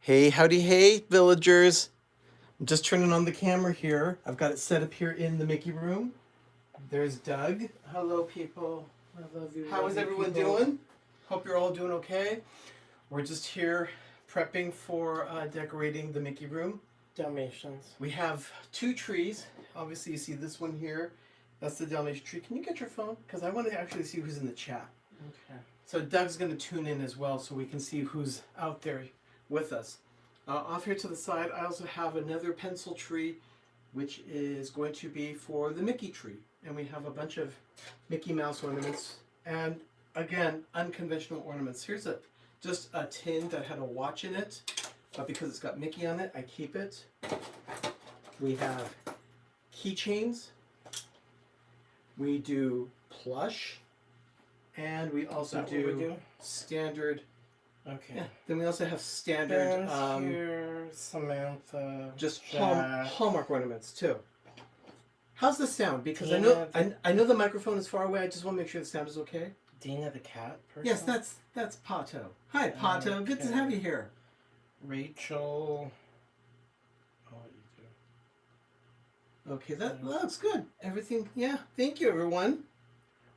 Hey, howdy, hey, villagers. I'm just turning on the camera here. I've got it set up here in the Mickey room. There's Doug. Hello, people. I love you. How is everyone doing? Hope you're all doing okay. We're just here prepping for decorating the Mickey room. Dalmatians. We have two trees. Obviously, you see this one here. That's the Dalmatian tree. Can you get your phone? Because I want to actually see who's in the chat. Okay. So Doug's going to tune in as well so we can see who's out there with us. Off here to the side, I also have another pencil tree, which is going to be for the Mickey tree. And we have a bunch of Mickey Mouse ornaments. And again, unconventional ornaments. Here's just a tin that had a watch in it. But because it's got Mickey on it, I keep it. We have keychains. We do plush. And we also do standard. Okay. Yeah. Then we also have standard here, Samantha. just Hallmark ornaments too. How's the sound? Because I know the microphone is far away. I just want to make sure the sound is okay. Dina the cat person? Yes, that's Pato. Hi Pato. Good to have you here. Rachel. I'll let you do. Okay, that looks good. Everything, yeah. Thank you, everyone.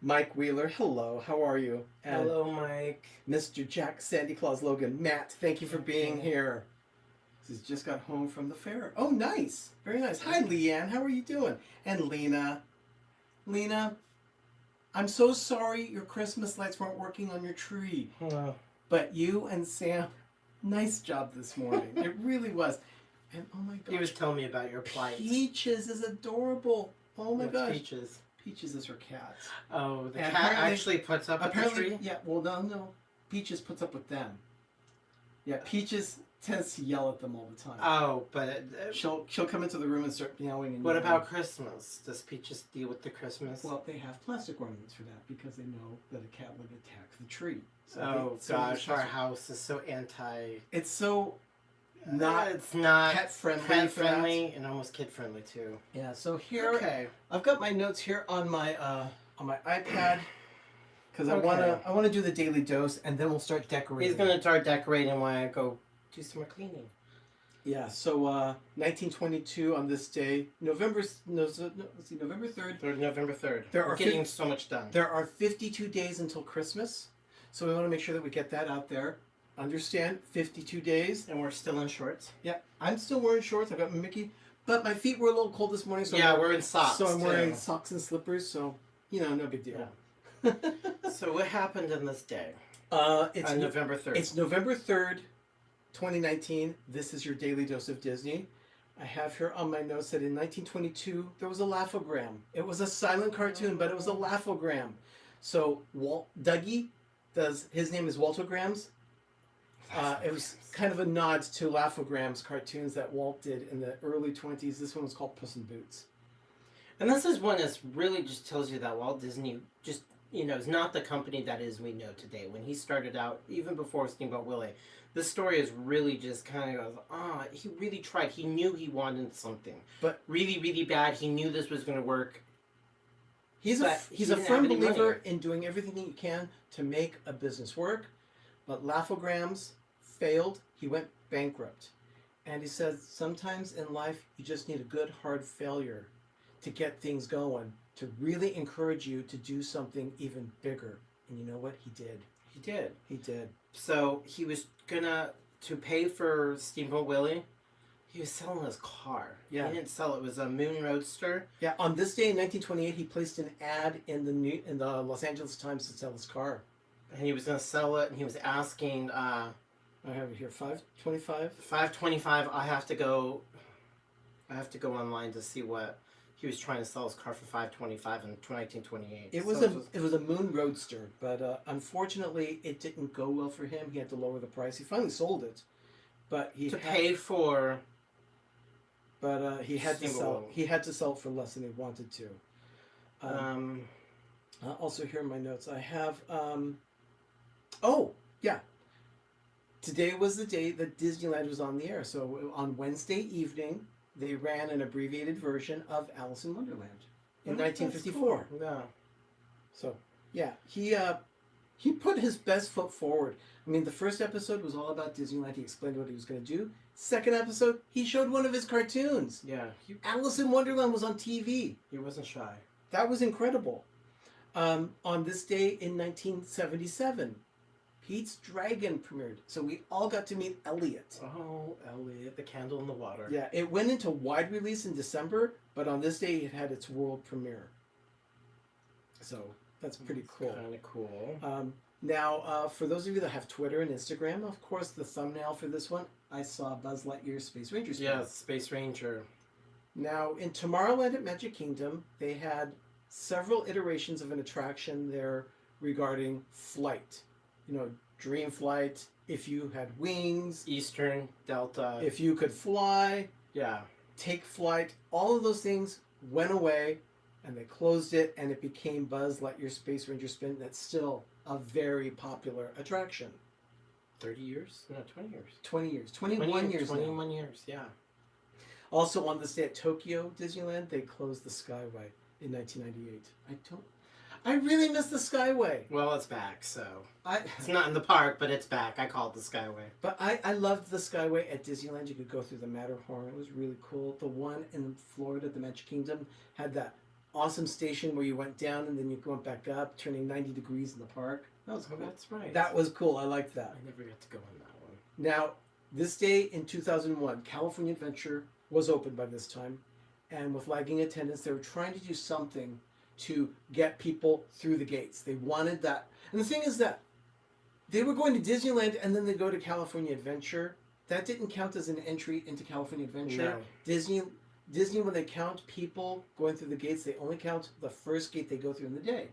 Mike Wheeler, hello. How are you? And hello, Mike. Mr. Jack Sandy Claus Logan. Matt, thank you for being here. He's just got home from the fair. Oh, nice. Very nice. Hi, Leanne. How are you doing? And Lena. Lena, I'm so sorry your Christmas lights weren't working on your tree. Hello. But you and Sam, nice job this morning. It really was. And oh my gosh. He was telling me about your plight. Peaches is adorable. Oh my gosh. Peaches? Peaches is her cat. Oh, the cat actually puts up with the tree? Yeah, well, no. Peaches puts up with them. Yeah, Peaches tends to yell at them all the time. Oh, but... she'll come into the room and start yelling. And what about Christmas? Does Peaches deal with the Christmas? Well, they have plastic ornaments for that because they know that a cat would attack the tree. So gosh, our house is so anti... It's so... it's not pet friendly. Pet friendly and almost kid friendly too. Yeah. So here, I've got my notes here on my iPad because I wanna do the daily dose and then we'll start decorating. He's gonna start decorating when I go do some more cleaning. Yeah. So 1922 on this day, November 3rd. November 3rd. We're getting so much done. There are 52 days until Christmas, so we want to make sure that we get that out there. Understand, 52 days. And we're still in shorts. Yeah, I'm still wearing shorts. I got my Mickey, but my feet were a little cold this morning. So we're in socks. So I'm wearing socks and slippers. So no big deal. Yeah. So what happened in this day? It's on November 3rd. It's November 3rd, 2019. This is your daily dose of Disney. I have here on my notes that in 1922 there was a laughogram. It was a silent cartoon, but it was a laughogram. So Dougie his name is Waltograms. It was kind of a nod to Laugh-O-Grams cartoons that Walt did in the early 20s. This one was called Puss in Boots. And this is one that really just tells you that Walt Disney just, is not the company that is we know today. When he started out, even before Steamboat Willie, this story is really just kind of, he really tried. He knew he wanted something. But really, really bad. He knew this was going to work. He's a firm believer in doing everything he can to make a business work. But Laugh-O-Grams failed. He went bankrupt. And he said sometimes in life you just need a good hard failure to get things going, to really encourage you to do something even bigger. And you know what? He did. He did. So he was to pay for Steamboat Willie, he was selling his car. Yeah. He didn't sell it. It was a Moon Roadster. Yeah, on this day in 1928 he placed an ad in the Los Angeles Times to sell his car. And he was going to sell it, and he was asking... I have it here, $525. $525. I have to go online to see what he was trying to sell his car for $525 in 1928. It was a Moon Roadster, but unfortunately it didn't go well for him. He had to lower the price. He finally sold it, but he had to sell it for less than he wanted to. Also here in my notes I have today was the day that Disneyland was on the air. So on Wednesday evening, they ran an abbreviated version of Alice in Wonderland in 1954. Cool. Yeah. So yeah, he he put his best foot forward. I mean, the first episode was all about Disneyland. He explained what he was going to do. Second episode, he showed one of his cartoons. Yeah, Alice in Wonderland was on TV. he wasn't shy. That was incredible. On this day in 1977, Pete's Dragon premiered. So we all got to meet Elliot. Oh, Elliot, the candle in the water. Yeah, it went into wide release in December, but on this day it had its world premiere. So that's pretty cool. Kind of cool. Now, for those of you that have Twitter and Instagram, of course, the thumbnail for this one, I saw Buzz Lightyear Space Ranger. Yeah, Space Ranger. Now, in Tomorrowland at Magic Kingdom, they had several iterations of an attraction there regarding flight. You know, Dream Flight, if you had wings, Eastern, Delta. if you could fly, Yeah. take flight, all of those things went away and they closed it and it became Buzz Lightyear Space Ranger Spin. That's still a very popular attraction. 30 years? No, 20 years. 20 years. 21 years now. 21 years, yeah. Also on this day at Tokyo Disneyland, they closed the Skyway in 1998. I really miss the Skyway. Well, it's back, so. I It's not in the park, but it's back. I call it the Skyway. But I loved the Skyway at Disneyland. You could go through the Matterhorn. It was really cool. The one in Florida, the Magic Kingdom, had that awesome station where you went down and then you went back up, turning 90 degrees in the park. That was cool. That's right. That was cool. I liked that. I never got to go on that one. Now, this day in 2001, California Adventure was open by this time. And with lagging attendance, they were trying to do something to get people through the gates. They wanted that. And the thing is that they were going to Disneyland and then they go to California Adventure. That didn't count as an entry into California Adventure. No. Disney, when they count people going through the gates, they only count the first gate they go through in the day.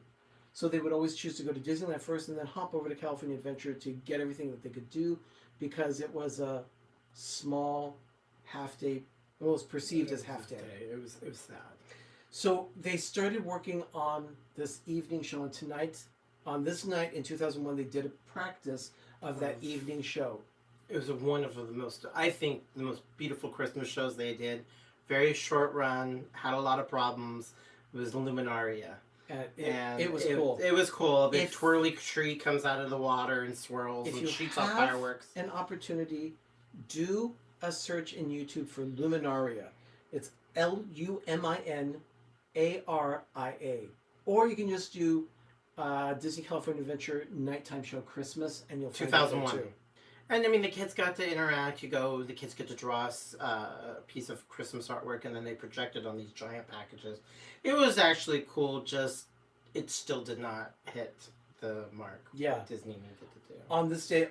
So they would always choose to go to Disneyland first and then hop over to California Adventure to get everything that they could do because it was a small half day. Well, it was perceived as half day. It was sad. So they started working on this evening show, and on this night in 2001, they did a practice of that evening show. It was one of the most, I think, the most beautiful Christmas shows they did. Very short run, had a lot of problems. It was Luminaria. And it was cool. It was cool. The twirly tree comes out of the water and swirls and shoots off fireworks. An opportunity, do a search in YouTube for Luminaria. It's Luminaria. Or you can just do Disney California Adventure Nighttime Show Christmas and you'll find 2001. And I mean, the kids got to interact. The kids get to draw a piece of Christmas artwork and then they project it on these giant packages. It was actually cool, just it still did not hit the mark what Disney needed to do. On this day,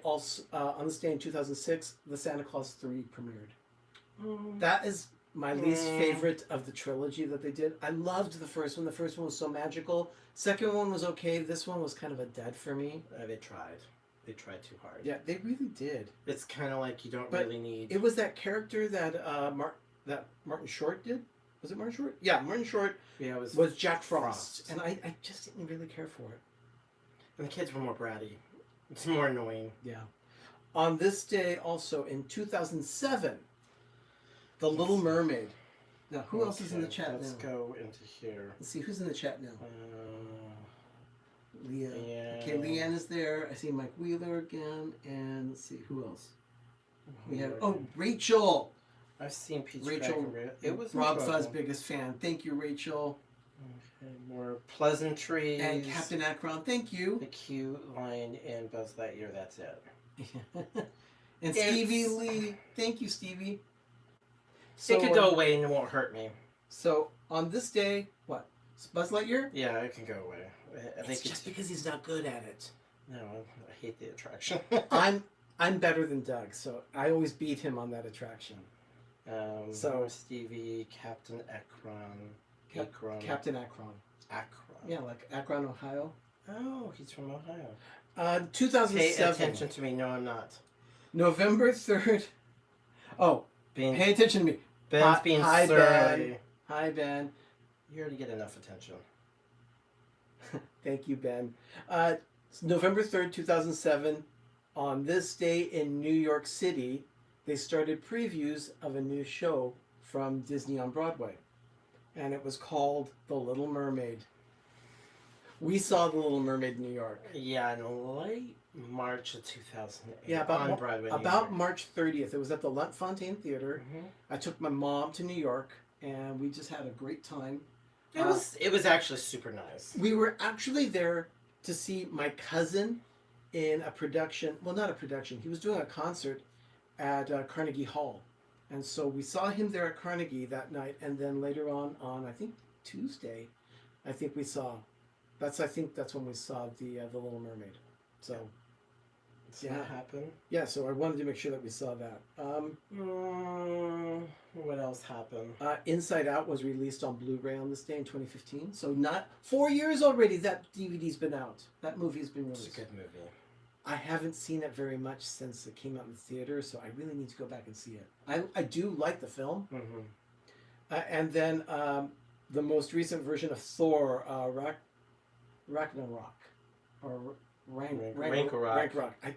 in 2006, the Santa Claus 3 premiered. That is my least favorite of the trilogy that they did. I loved the first one. The first one was so magical. Second one was okay. This one was kind of a dud for me. They tried. They tried too hard. Yeah, they really did. It's kind of like you don't really need... It was that character that that Martin Short did. Was it Martin Short? Yeah, Martin Short was Jack Frost. And I just didn't really care for it. And the kids were more bratty. It's more annoying. Yeah. On this day, also in 2007, The Little Mermaid. Now, who else is in the chat now? Let's go into here. Let's see, who's in the chat now? Leah. Okay, Leanne is there. I see Mike Wheeler again. And let's see, who else? We have, Rachel. I've seen Pete's Rachel. It was Rob Fuzz, biggest fan. Thank you, Rachel. Okay, more pleasantries. And Captain Akron, thank you. The cute line in Buzz Lightyear, that's it. And Stevie Lee. Thank you, Stevie. So, it could go away and it won't hurt me. So, on this day, what? Buzz Lightyear? Yeah, it can go away. It's just because he's not good at it. No, I hate the attraction. I'm better than Doug, so I always beat him on that attraction. So Stevie, Captain Akron. Captain Akron. Akron. Yeah, like Akron, Ohio. Oh, he's from Ohio. 2007. Pay attention to me. No, I'm not. November 3rd. Oh, pay attention to me. Ben's being surly. Ben. Hi, Ben. You already get enough attention. Thank you, Ben. November 3rd, 2007. On this day in New York City, they started previews of a new show from Disney on Broadway. And it was called The Little Mermaid. We saw The Little Mermaid in New York. Yeah, in late March of 2008. Yeah, about on Broadway. New about York. March 30th. It was at the Lunt-Fontanne Theater. Mhm. I took my mom to New York, and we just had a great time. It was actually super nice. We were actually there to see my cousin in a production. Well, not a production. He was doing a concert at Carnegie Hall, and so we saw him there at Carnegie that night. And then later on I think Tuesday, I think we saw. I think that's when we saw the Little Mermaid. So. So Yeah. that happened. Yeah, so I wanted to make sure that we saw that. What else happened? Inside Out was released on Blu-ray on this day in 2015. So not 4 years already that DVD's been out. That movie's been It's released. a good movie. I haven't seen it very much since it came out in the theater, so I really need to go back and see it. I do like the film. Mm-hmm. And then the most recent version of Thor, Ragnarok. Or Ragnarok. I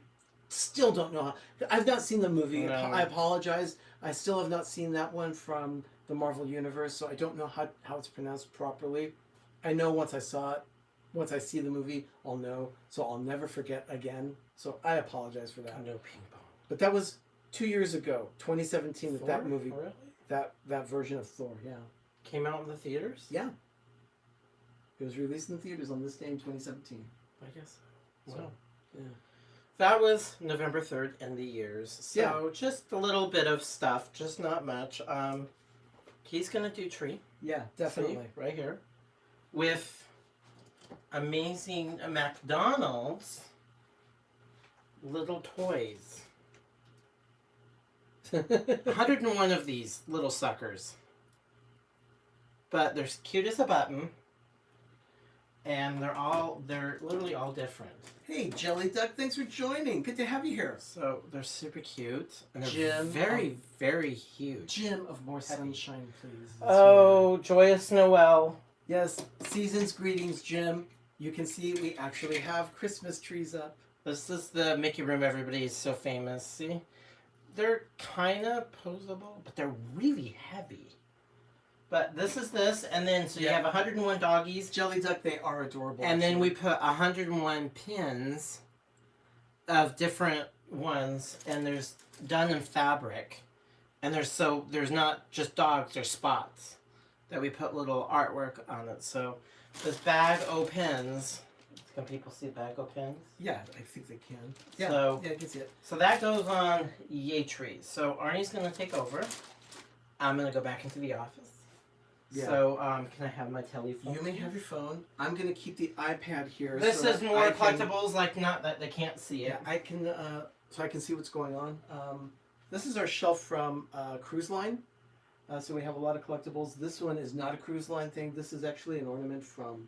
still don't know how. I've not seen the movie. No. I apologize. I still have not seen that one from the Marvel Universe, so I don't know how it's pronounced properly. I know once I saw it, once I see the movie, I'll know. So I'll never forget again. So I apologize for that. No ping pong. But that was 2 years ago, 2017, Thor? that movie, Really? that version of Thor. Yeah, Came out in the theaters? yeah. It was released in the theaters on this day in 2017. I guess. So, Wow. yeah. That was November 3rd and the years. So Yeah. just a little bit of stuff, just not much. He's gonna do tree. Yeah, See, definitely. right here. With amazing McDonald's little toys. 101 of these little suckers. But they're cute as a button. And they're literally all different. Hey, Jelly Duck, thanks for joining. Good to have you here. So they're super cute. And they're Jim, very, very huge. Jim of More Sunshine, please. is Oh, joyous Noel. here. Yes, season's greetings, Jim. You can see we actually have Christmas trees up. This is the Mickey room. Everybody is so famous. See? They're kind of posable, but they're really heavy. But this is this, and then so you Yeah. have 101 doggies, Jelly Duck, they are adorable. and then we actually. put 101 pins of different ones, and there's done in fabric, and there's not just dogs, there's spots that we put little artwork on it. So this bag o' pins. Can people see bag o' pins? Yeah, I think they can. Yeah, So- yeah, I can see it. So that goes on Yay Trees. So Arnie's gonna take over. I'm gonna go back into the office. Yeah. So can I have my telephone? You may have your phone. I'm gonna keep the iPad here. This so is that more I can- collectibles, like not that they can't see it. Yeah, I can. So I can see what's going on. This is our shelf from Cruise Line. So we have a lot of collectibles. This one is not a Cruise Line thing. This is actually an ornament from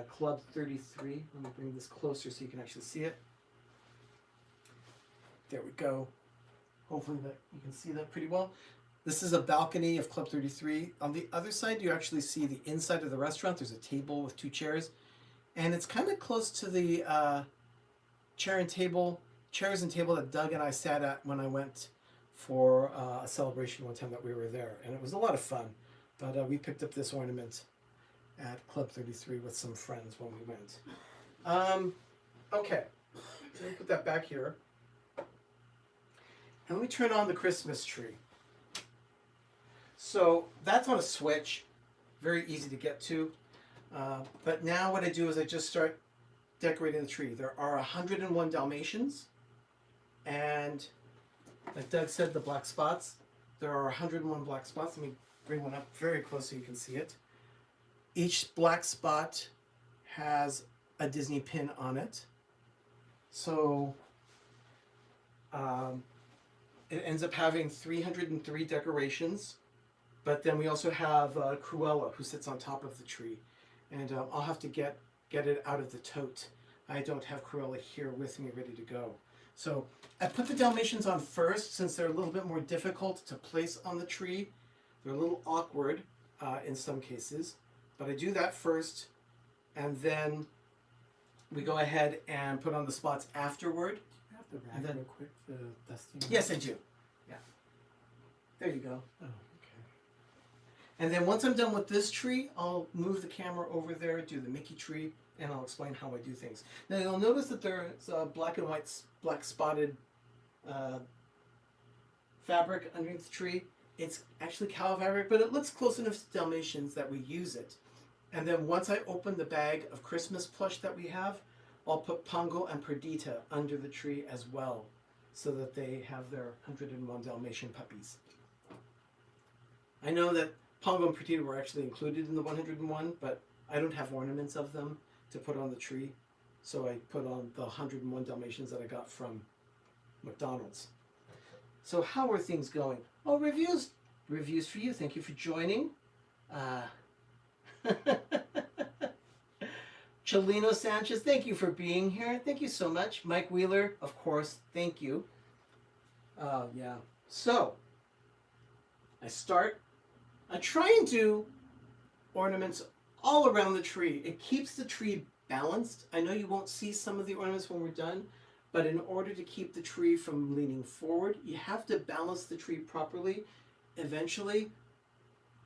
Club 33. Let me bring this closer so you can actually see it. There we go. Hopefully that you can see that pretty well. This is a balcony of Club 33. On the other side, you actually see the inside of the restaurant. There's a table with 2 chairs. And it's kind of close to the chairs and table that Doug and I sat at when I went for a celebration one time that we were there. And it was a lot of fun. But we picked up this ornament at Club 33 with some friends when we went. Okay. Let me put that back here. And let me turn on the Christmas tree. So that's on a switch. Very easy to get to. But now what I do is I just start decorating the tree. There are 101 Dalmatians. And like Doug said, the black spots. There are 101 black spots. Let me bring one up very close so you can see it. Each black spot has a Disney pin on it. So it ends up having 303 decorations. But then we also have Cruella, who sits on top of the tree. And I'll have to get it out of the tote. I don't have Cruella here with me ready to go. So I put the Dalmatians on first since they're a little bit more difficult to place on the tree. They're a little awkward in some cases. But I do that first. And then we go ahead and put on the spots afterward. You have the rack And then- real quick, the dusting. Yes, I do. Yeah. There you go. Oh, okay. And then once I'm done with this tree, I'll move the camera over there, do the Mickey tree, and I'll explain how I do things. Now you'll notice that there's a black and white, black spotted fabric underneath the tree. It's actually cow fabric, but it looks close enough to Dalmatians that we use it. And then once I open the bag of Christmas plush that we have, I'll put Pongo and Perdita under the tree as well, so that they have their 101 Dalmatian puppies. I know that Pongo and Perdita were actually included in the 101, but I don't have ornaments of them to put on the tree, so I put on the 101 Dalmatians that I got from McDonald's. So how are things going? Oh, reviews for you. Thank you for joining. Chelino Sanchez, thank you for being here. Thank you so much. Mike Wheeler, of course, thank you. Yeah. So, I try and do ornaments all around the tree. It keeps the tree balanced. I know you won't see some of the ornaments when we're done, but in order to keep the tree from leaning forward, you have to balance the tree properly. Eventually,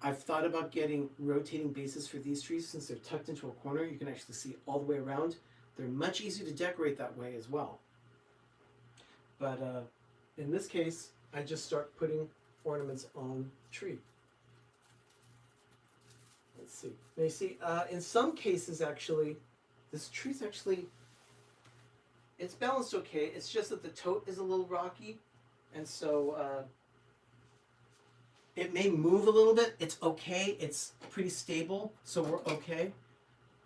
I've thought about getting rotating bases for these trees. Since they're tucked into a corner, you can actually see all the way around. They're much easier to decorate that way as well. But in this case, I just start putting ornaments on the tree. Let's see. Now you see, in some cases actually, this tree's actually, it's balanced okay. It's just that the tote is a little rocky, and so it may move a little bit. It's okay. It's pretty stable, so we're okay.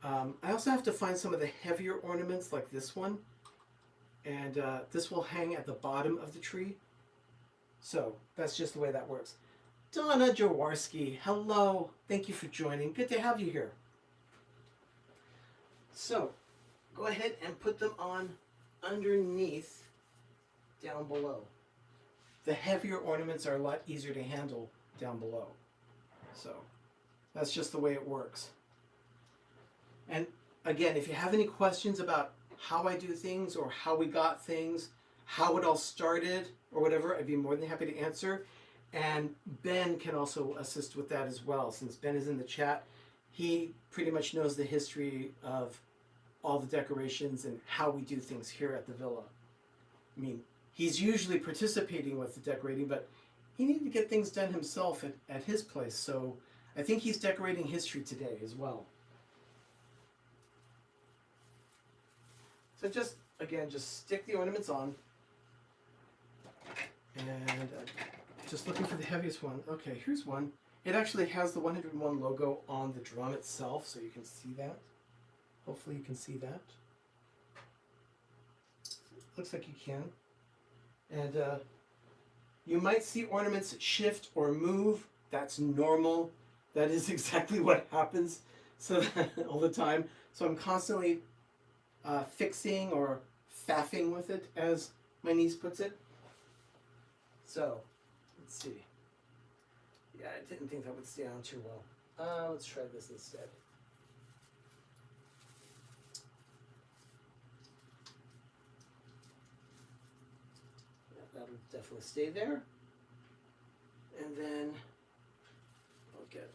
I also have to find some of the heavier ornaments like this one, and this will hang at the bottom of the tree. So that's just the way that works. Donna Jaworski, hello. Thank you for joining. Good to have you here. So go ahead and put them on underneath down below. The heavier ornaments are a lot easier to handle down below. So that's just the way it works. And again, if you have any questions about how I do things or how we got things, how it all started or whatever, I'd be more than happy to answer. And Ben can also assist with that as well. Since Ben is in the chat, he pretty much knows the history of all the decorations and how we do things here at the villa. I mean, he's usually participating with the decorating, but he needed to get things done himself at his place. So I think he's decorating his tree today as well. So just, again, just stick the ornaments on. And just looking for the heaviest one. Okay, here's one. It actually has the 101 logo on the drum itself, so you can see that. Hopefully you can see that. Looks like you can. And you might see ornaments shift or move. That's normal. That is exactly what happens all the time. So I'm constantly fixing or faffing with it, as my niece puts it. So, let's see. Yeah, I didn't think that would stay on too well. Let's try this instead. Yeah, that'll definitely stay there. And then I'll get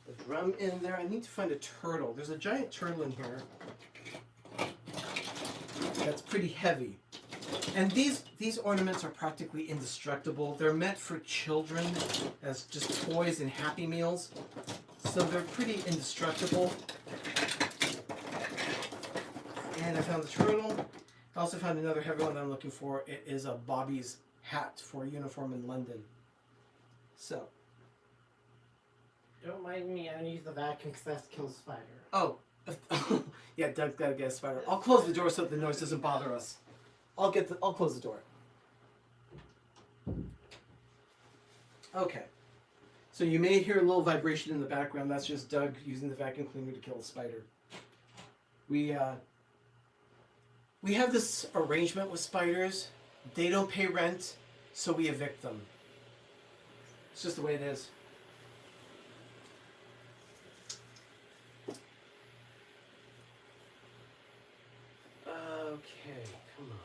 the drum in there. I need to find a turtle. There's a giant turtle in here that's pretty heavy. And these ornaments are practically indestructible. They're meant for children as just toys and Happy Meals. So they're pretty indestructible. And I found the turtle. I also found another heavy one that I'm looking for. It is a Bobby's hat for a uniform in London. So. Don't mind me, I use the vacuum because that kills spider. Oh. Yeah, Doug's got to get a spider. I'll close the door so that the noise doesn't bother us. I'll close the door. Okay. So you may hear a little vibration in the background. That's just Doug using the vacuum cleaner to kill a spider. We have this arrangement with spiders. They don't pay rent, so we evict them. It's just the way it is. Okay, come on.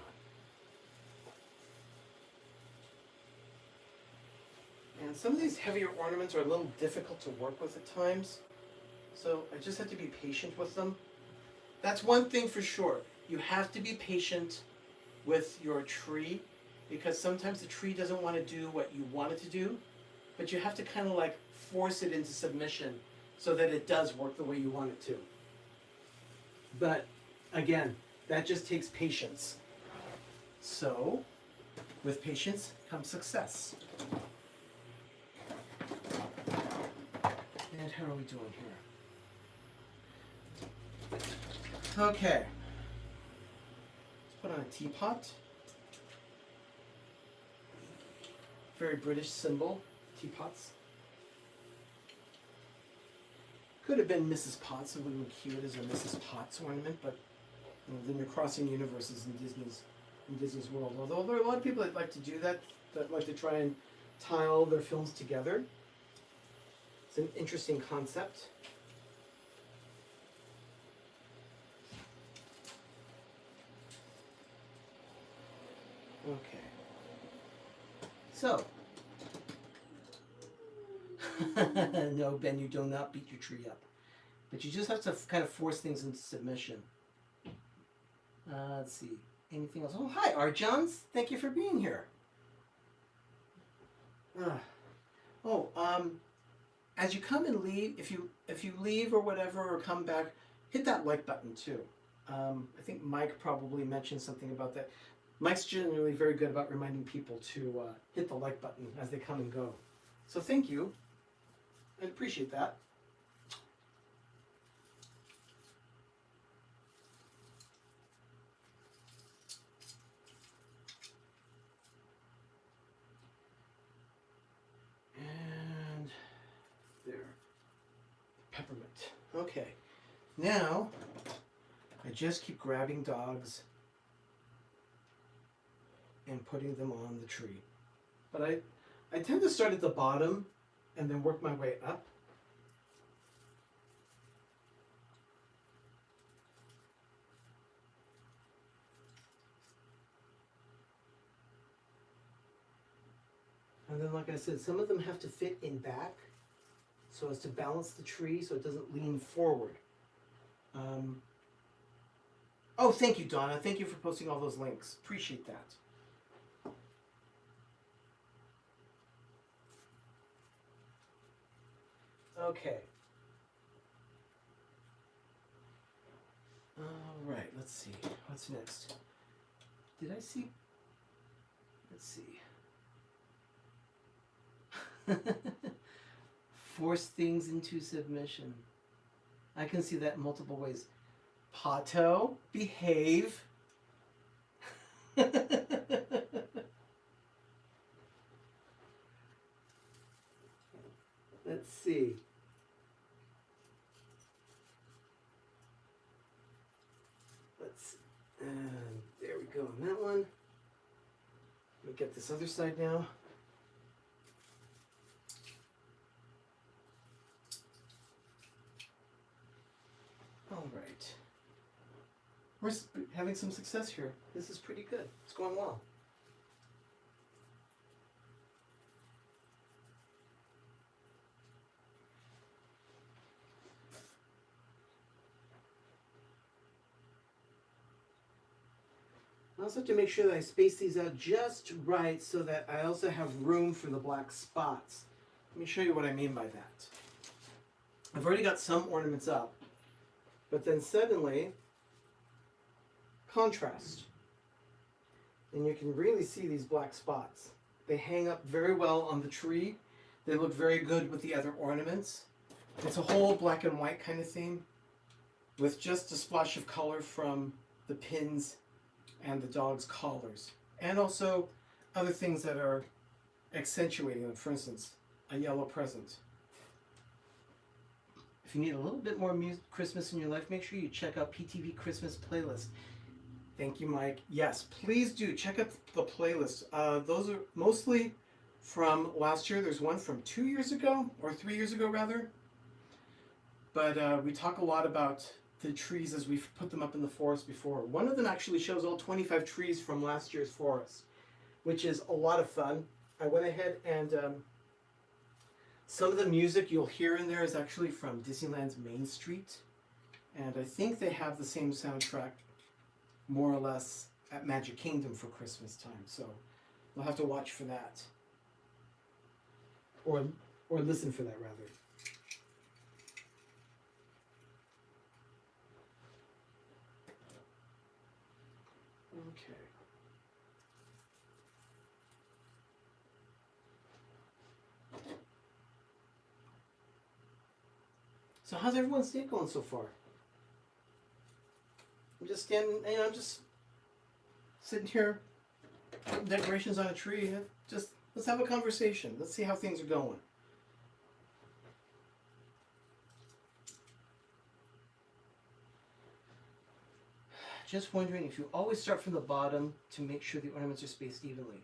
And some of these heavier ornaments are a little difficult to work with at times. So I just have to be patient with them. That's one thing for sure. You have to be patient with your tree because sometimes the tree doesn't want to do what you want it to do, but you have to kind of like force it into submission so that it does work the way you want it to. But again, that just takes patience. So, with patience comes success. And how are we doing here? Okay. Let's put on a teapot. Very British symbol, teapots. Could have been Mrs. Potts. It would have been cute as a Mrs. Potts ornament, but then you're crossing universes in Disney's world. Although there are a lot of people that like to do that, that like to try and tie all their films together. It's an interesting concept. Okay. So. No, Ben, you do not beat your tree up. But you just have to kind of force things into submission. Let's see. Anything else? Oh, hi, Arjans. Thank you for being here. As you come and leave, if you leave or whatever or come back, hit that like button too. I think Mike probably mentioned something about that. Mike's generally very good about reminding people to hit the like button as they come and go. So thank you. I appreciate that. And there. Peppermint. Okay. Now, I just keep grabbing dogs and putting them on the tree. But I tend to start at the bottom and then work my way up. And then, like I said, some of them have to fit in back so as to balance the tree so it doesn't lean forward. Oh, thank you, Donna. Thank you for posting all those links. Appreciate that. Okay. All right, let's see. What's next? Did I see? Let's see. Force things into submission. I can see that in multiple ways. Pato, behave. Let's see. There we go on that one. Let me get this other side now. All right. We're having some success here. This is pretty good. It's going well. I also have to make sure that I space these out just right so that I also have room for the black spots. Let me show you what I mean by that. I've already got some ornaments up, but then suddenly, contrast. And you can really see these black spots. They hang up very well on the tree. They look very good with the other ornaments. It's a whole black and white kind of theme with just a splash of color from the pins and the dog's collars. And also other things that are accentuating them. For instance, a yellow present. If you need a little bit more Christmas in your life, make sure you check out PTV Christmas playlist. Thank you, Mike. Yes, please do check out the playlist. Those are mostly from last year. There's one from 2 years ago, or 3 years ago rather. But we talk a lot about the trees as we've put them up in the forest before. One of them actually shows all 25 trees from last year's forest, which is a lot of fun. I went ahead and Some of the music you'll hear in there is actually from Disneyland's Main Street. And I think they have the same soundtrack, more or less, at Magic Kingdom for Christmas time. So we'll have to watch for that. Or listen for that, rather. Okay. So how's everyone's day going so far? I'm just standing, I'm just sitting here, putting decorations on a tree. Just let's have a conversation. Let's see how things are going. Just wondering if you always start from the bottom to make sure the ornaments are spaced evenly.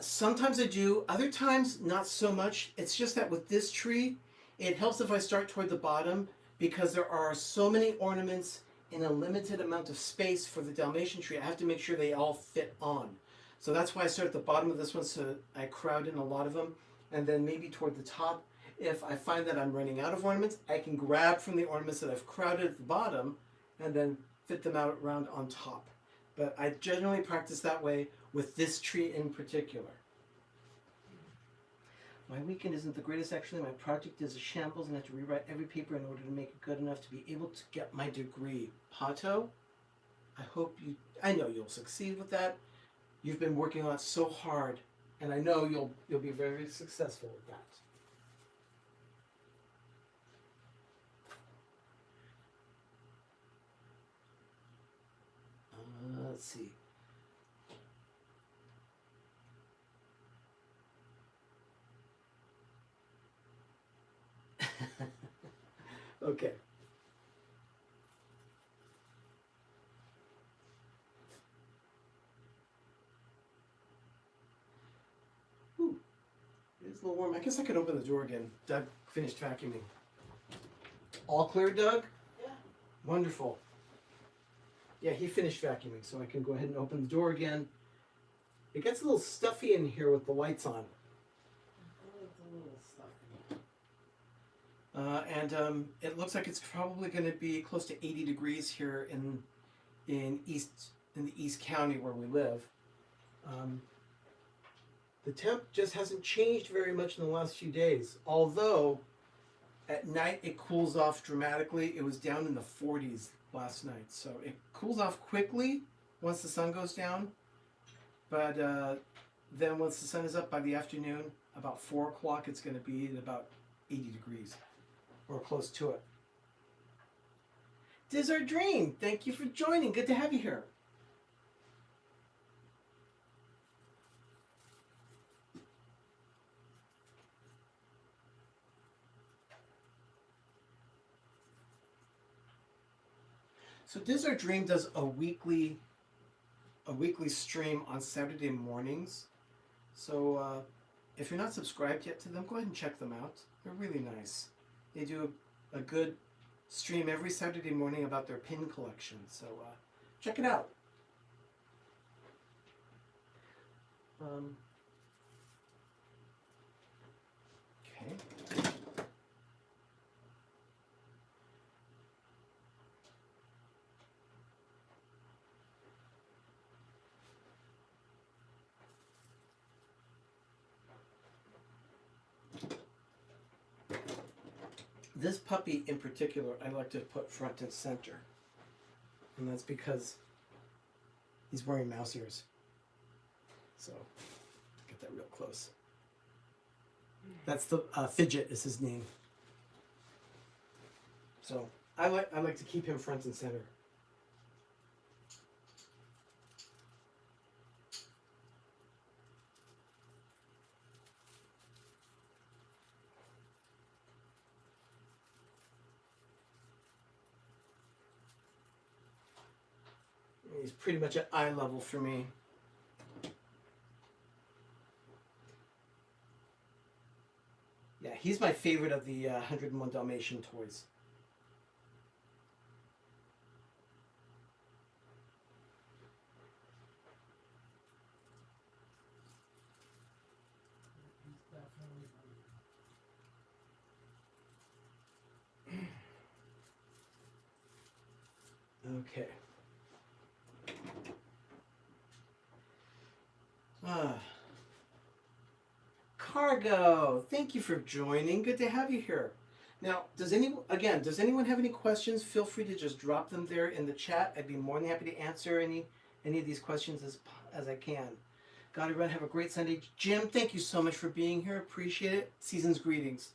Sometimes I do. Other times, not so much. It's just that with this tree, it helps if I start toward the bottom because there are so many ornaments in a limited amount of space for the Dalmatian tree. I have to make sure they all fit on. So that's why I start at the bottom of this one so I crowd in a lot of them. And then maybe toward the top, if I find that I'm running out of ornaments, I can grab from the ornaments that I've crowded at the bottom and then fit them out around on top. But I generally practice that way with this tree in particular. My weekend isn't the greatest actually. My project is a shambles and I have to rewrite every paper in order to make it good enough to be able to get my degree. Pato, I know you'll succeed with that. You've been working on it so hard and I know you'll be very successful with that. Let's see. Okay. Ooh, it's a little warm. I guess I could open the door again. Doug finished vacuuming. All clear, Doug? Yeah. Wonderful. Yeah, he finished vacuuming, so I can go ahead and open the door again. It gets a little stuffy in here with the lights on. And it looks like it's probably going to be close to 80 degrees here in the East County where we live. The temp just hasn't changed very much in the last few days. Although at night it cools off dramatically. It was down in the 40s last night, so it cools off quickly once the sun goes down. But then once the sun is up by the afternoon, about 4 o'clock, it's going to be at about 80 degrees. Or close to it. Tis our dream. Thank you for joining. Good to have you here. So Tis Our Dream does a weekly stream on Saturday mornings. So if you're not subscribed yet to them, go ahead and check them out. They're really nice. They do a good stream every Saturday morning about their pin collection. So check it out. Okay. This puppy in particular, I like to put front and center. And that's because he's wearing mouse ears. So, get that real close. That's the Fidget is his name. So, I like to keep him front and center. He's pretty much at eye level for me. Yeah, he's my favorite of the 101 Dalmatian toys. Okay. Ah. Cargo, thank you for joining. Good to have you here. Now, does anyone have any questions? Feel free to just drop them there in the chat. I'd be more than happy to answer any of these questions as I can. God, everyone, have a great Sunday. Jim, thank you so much for being here. Appreciate it. Season's greetings.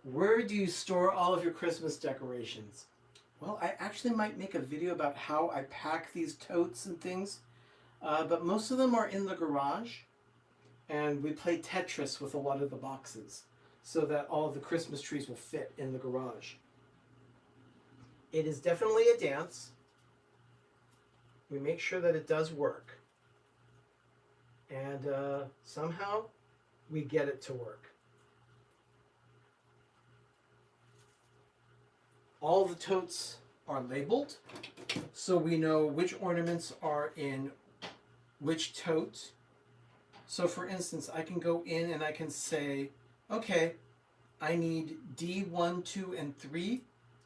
Where do you store all of your Christmas decorations? Well, I actually might make a video about how I pack these totes and things, but most of them are in the garage, and we play Tetris with a lot of the boxes so that all of the Christmas trees will fit in the garage. It is definitely a dance. We make sure that it does work, and somehow we get it to work. All the totes are labeled, so we know which ornaments are in which tote. So for instance, I can go in and I can say, okay, I need D1, 2, and 3,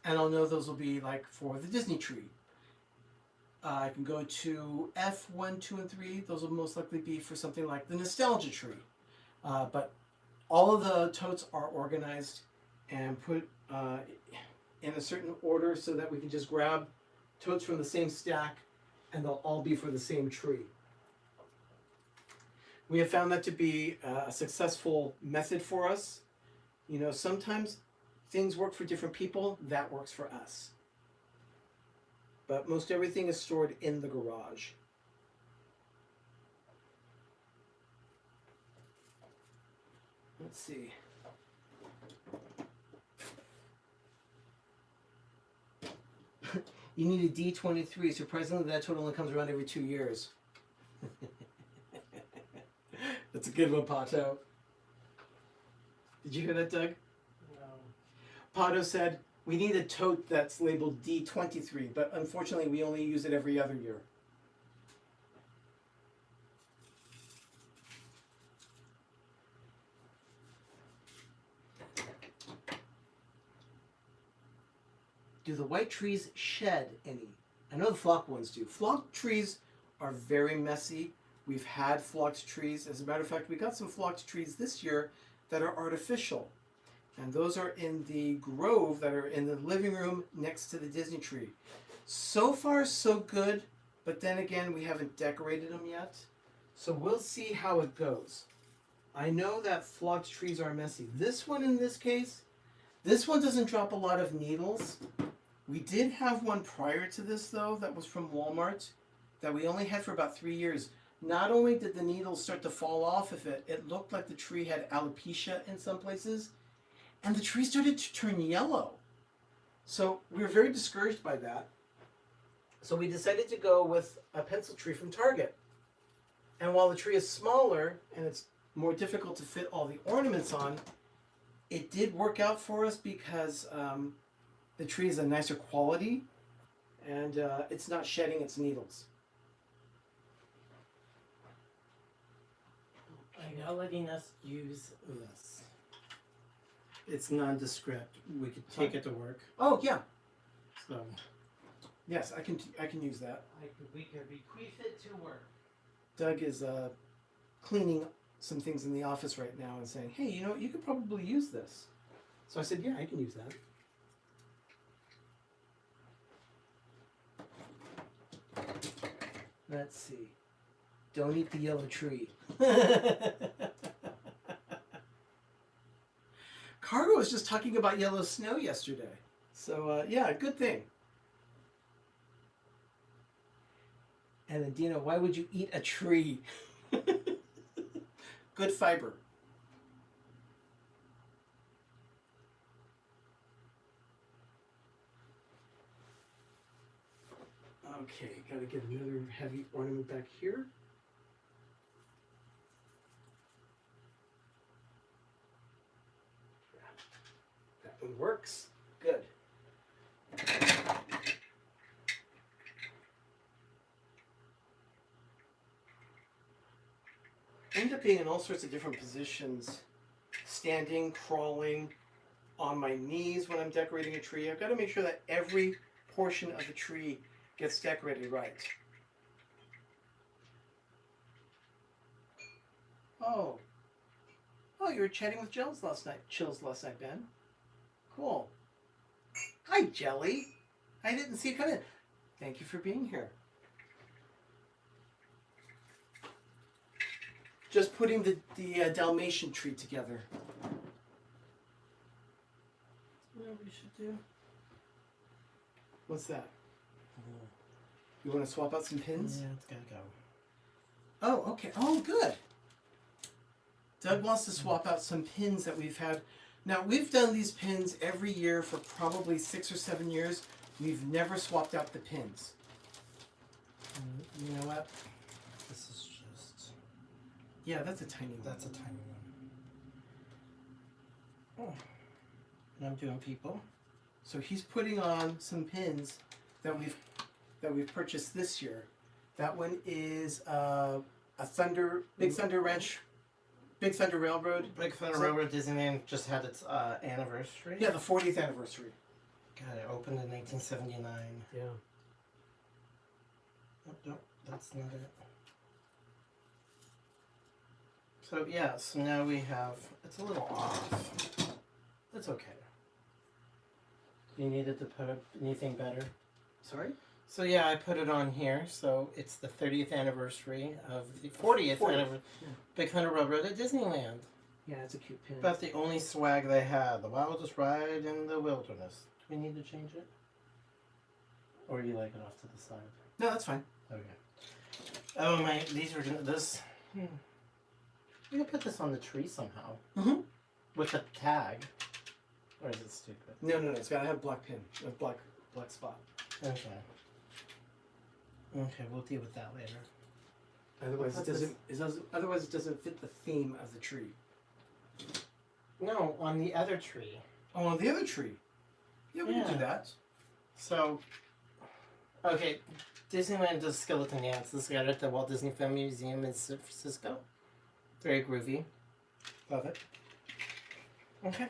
and I'll know those will be like for the Disney tree. I can go to F1, 2, and 3. Those will most likely be for something like the nostalgia tree. But all of the totes are organized and put in a certain order so that we can just grab totes from the same stack and they'll all be for the same tree. We have found that to be a successful method for us. You know, sometimes things work for different people, that works for us. But most everything is stored in the garage. Let's see. You need a D23. Surprisingly, that total only comes around every 2 years. That's a good one, Pato. Did you hear that, Doug? No. Pato said, we need a tote that's labeled D23, but unfortunately we only use it every other year. Do the white trees shed any? I know the flock ones do. Flock trees are very messy. We've had flocked trees. As a matter of fact, we got some flocked trees this year that are artificial. And those are in the grove that are in the living room next to the Disney tree. So far, so good. But then again, we haven't decorated them yet. So we'll see how it goes. I know that flocked trees are messy. This one, in this case, this one doesn't drop a lot of needles. We did have one prior to this, though, that was from Walmart, that we only had for about 3 years. Not only did the needles start to fall off of it, it looked like the tree had alopecia in some places, and the tree started to turn yellow. So we were very discouraged by that. So we decided to go with a pencil tree from Target. And while the tree is smaller and it's more difficult to fit all the ornaments on, it did work out for us because the tree is a nicer quality and it's not shedding its needles. Are y'all letting us use this? It's nondescript. We could take it to work. Oh yeah. So Yes, I can use that. we could bequeath it to work. Doug is cleaning some things in the office right now and saying, hey, you know, you could probably use this. So I said, yeah, I can use that. Let's see. Don't eat the yellow tree. Cargo was just talking about yellow snow yesterday. So, yeah, good thing. And then, Dina, why would you eat a tree? Good fiber. Okay, gotta get another heavy ornament back here. That one works. Good. End up being in all sorts of different positions. Standing, crawling, on my knees when I'm decorating a tree. I've got to make sure that every portion of the tree gets decorated right. Oh. Oh, you were chatting with Chills last night, Ben. Cool. Hi, Jelly. I didn't see you come in. Thank you for being here. Just putting the Dalmatian tree together. You know what we should do? What's that? You want to swap out some pins? Yeah, it's gotta go. Oh, okay. Oh, good. Doug wants to swap out some pins that we've had. Now, we've done these pins every year for probably 6 or 7 years. We've never swapped out the pins. You know what? This is just... Yeah, that's a tiny one. That's a tiny one. Oh. And I'm doing people. So he's putting on some pins that we've purchased this year. That one is Big Thunder Ranch, Big Thunder Railroad. Big Thunder Railroad Disneyland just had its anniversary. Yeah, the 40th anniversary. God, it opened in 1979. Yeah. Oh, nope, that's not it. So yeah, so now we have, it's a little off. That's okay. You needed to put up anything better? Sorry? So yeah, I put it on here. So it's the 30th anniversary of the 40th anniversary. Yeah. Big Thunder Railroad at Disneyland. Yeah, it's a cute pin. About the only swag they had. The wildest ride in the wilderness. Do we need to change it? Or do you like it off to the side? No, that's fine. Okay. Oh my, these are this. We can put this on the tree somehow. Mm-hmm. With a tag. Or is it stupid? No, it's got to have black pin, a black spot. Okay. Okay, we'll deal with that later. Otherwise, it doesn't fit the theme of the tree. No, on the other tree. Oh, on the other tree. Yeah, we can do that. So, okay, Disneyland does skeleton dance. This got it at the Walt Disney Family Museum in San Francisco. Very groovy. Love it. Okay.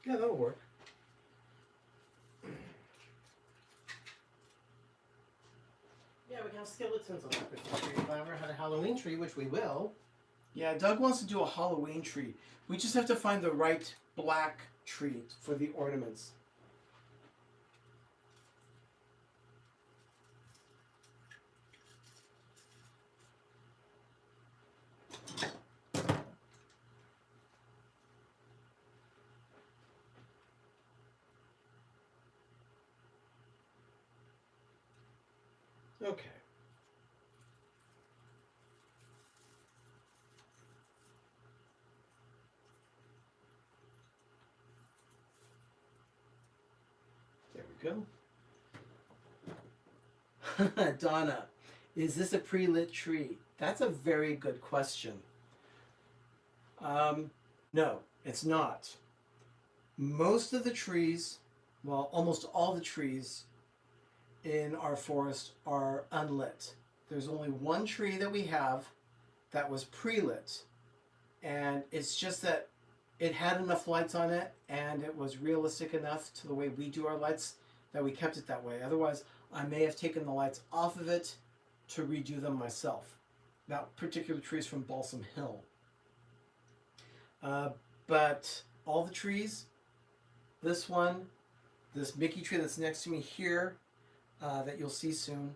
Yeah, that'll work. Yeah, we can have skeletons on the Christmas tree. If I ever had a Halloween tree, which we will. Yeah, Doug wants to do a Halloween tree. We just have to find the right black tree for the ornaments. Okay. There we go. Donna, is this a pre-lit tree? That's a very good question. No, it's not. Most of the trees, well, almost all the trees in our forest are unlit. There's only one tree that we have that was pre-lit, and it's just that it had enough lights on it and it was realistic enough to the way we do our lights that we kept it that way. Otherwise, I may have taken the lights off of it to redo them myself. That particular tree is from Balsam Hill. But all the trees, this one, this Mickey tree that's next to me here, that you'll see soon,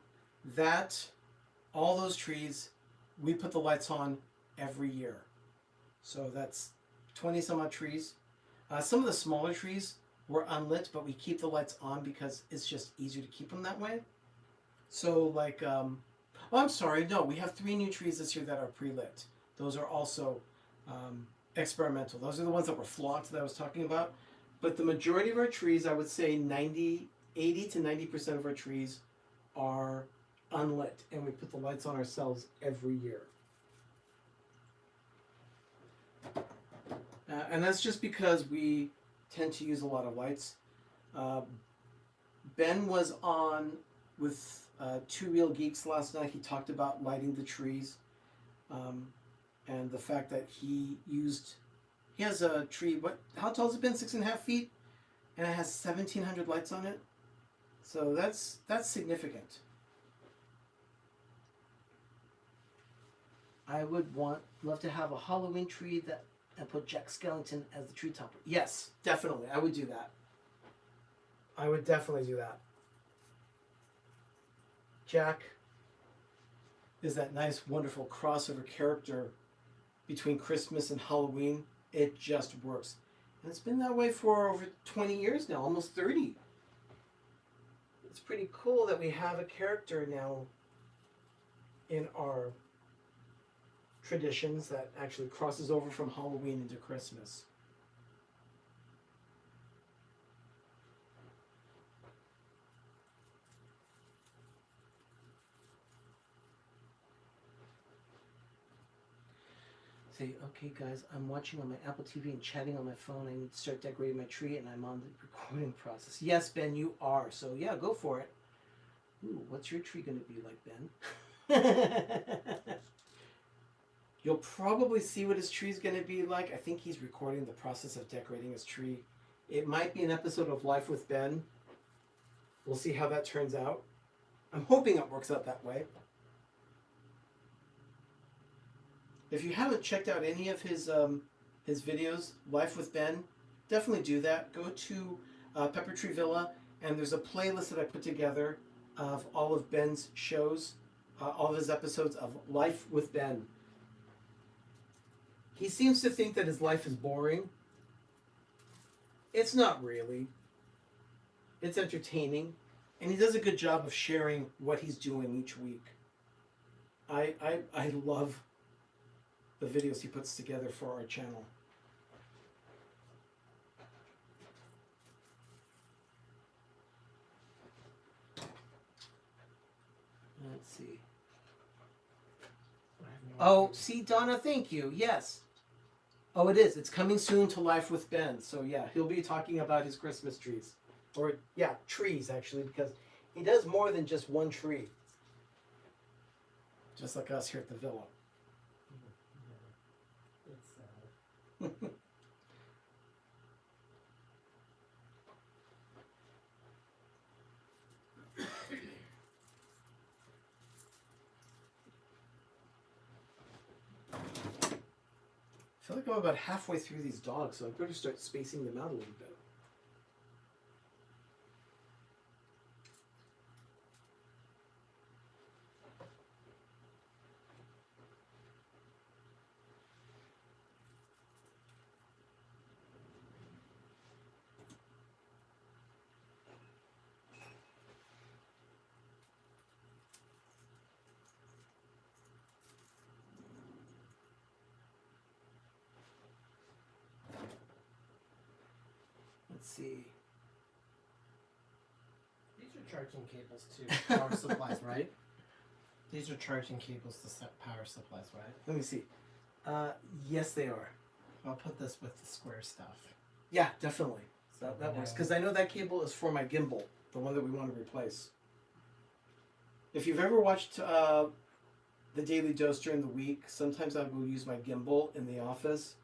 all those trees, we put the lights on every year. So that's 20 some odd trees. Some of the smaller trees were unlit, but we keep the lights on because it's just easier to keep them that way. So like, oh, I'm sorry, no, we have 3 new trees this year that are pre-lit. Those are also experimental. Those are the ones that were flocked that I was talking about. But the majority of our trees, I would say 80 to 90% of our trees are unlit, and we put the lights on ourselves every year. And that's just because we tend to use a lot of lights. Ben was on with Two Real Geeks last night. He talked about lighting the trees, and the fact that he used He has a tree. How tall has it been? 6.5 feet, and it has 1,700 lights on it. So that's significant. I would love to have a Halloween tree and put Jack Skellington as the tree topper. Yes, definitely. I would do that. I would definitely do that. Jack is that nice, wonderful crossover character between Christmas and Halloween. It just works. And it's been that way for over 20 years now, almost 30. It's pretty cool that we have a character now in our traditions that actually crosses over from Halloween into Christmas. Say, okay guys, I'm watching on my Apple TV and chatting on my phone. I need to start decorating my tree and I'm on the recording process. Yes, Ben, you are. So yeah, go for it. Ooh, what's your tree going to be like, Ben? You'll probably see what his tree's going to be like. I think he's recording the process of decorating his tree. It might be an episode of Life with Ben. We'll see how that turns out. I'm hoping it works out that way. If you haven't checked out any of his videos, Life with Ben, definitely do that. Go to Pepper Tree Villa, and there's a playlist that I put together of all of Ben's shows, all of his episodes of Life with Ben. He seems to think that his life is boring. It's not really. It's entertaining, and he does a good job of sharing what he's doing each week. I love the videos he puts together for our channel. Let's see. Oh, see, Donna, thank you. Yes. Oh, it is. It's coming soon to Life with Ben. So, yeah, he'll be talking about his Christmas trees. Or, yeah, trees, actually, because he does more than just one tree. Just like us here at the villa. I feel like I'm about halfway through these dogs, so I better start spacing them out a little bit. Let's see. These are charging cables to power supplies, right? These are charging cables to set power supplies, right? Let me see. Yes, they are. I'll put this with the square stuff. Yeah, definitely. That works. Because I know that cable is for my gimbal, the one that we want to replace. If you've ever watched the Daily Dose during the week, sometimes I will use my gimbal in the office.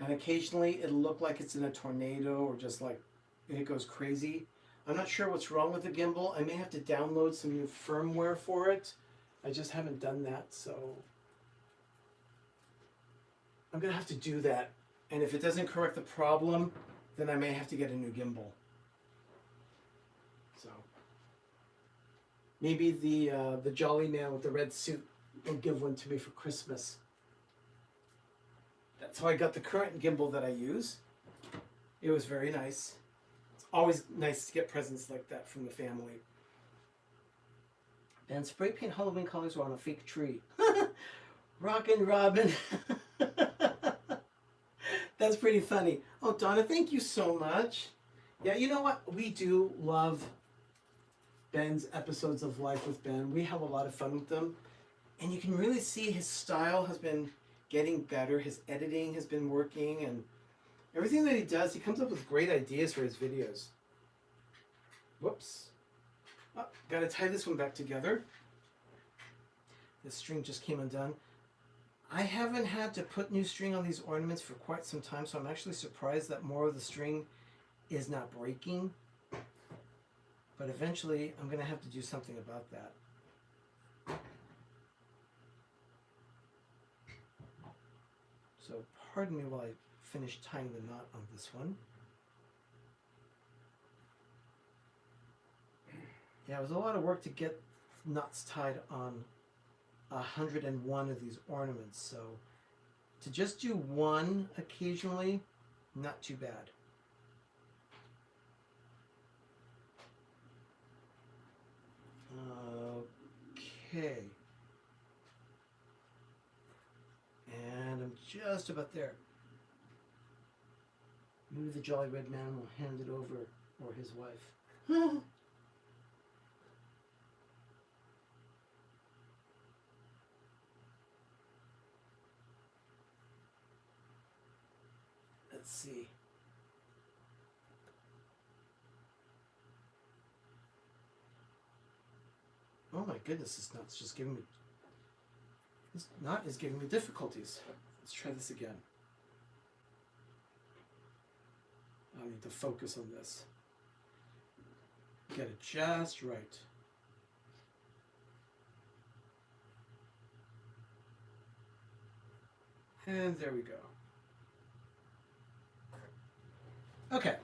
And occasionally it'll look like it's in a tornado or just like it goes crazy. I'm not sure what's wrong with the gimbal. I may have to download some new firmware for it. I just haven't done that, so I'm going to have to do that. And if it doesn't correct the problem, then I may have to get a new gimbal. So maybe the jolly man with the red suit will give one to me for Christmas. That's how I got the current gimbal that I use. It was very nice. It's always nice to get presents like that from the family. And spray paint Halloween colors were on a fake tree. Rockin' Robin. That's pretty funny. Oh, Donna, thank you so much. Yeah, you know what? We do love Ben's episodes of Life with Ben. We have a lot of fun with them. And you can really see his style has been getting better. His editing has been working, and everything that he does, he comes up with great ideas for his videos. Whoops. Oh, gotta tie this one back together. The string just came undone. I haven't had to put new string on these ornaments for quite some time, so I'm actually surprised that more of the string is not breaking. But eventually, I'm going to have to do something about that. So pardon me while I finish tying the knot on this one. Yeah, it was a lot of work to get knots tied on 101 of these ornaments, so to just do one occasionally, not too bad. Okay. And I'm just about there. Maybe the Jolly Red Man will hand it over, or his wife. Let's see. Oh my goodness, this knot's just giving me... This knot is giving me difficulties. Let's try this again. I need to focus on this. Get it just right. And there we go. Okay.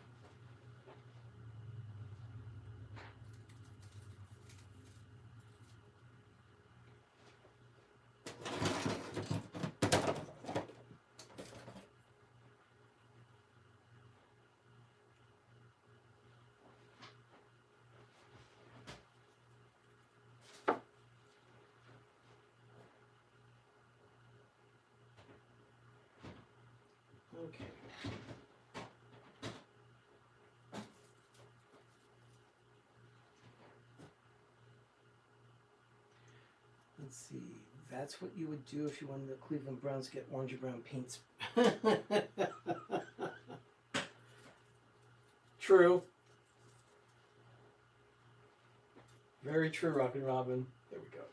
Okay. Let's see. That's what you would do if you wanted the Cleveland Browns to get orange and brown paints. True. Very true, Rockin' Robin. There we go.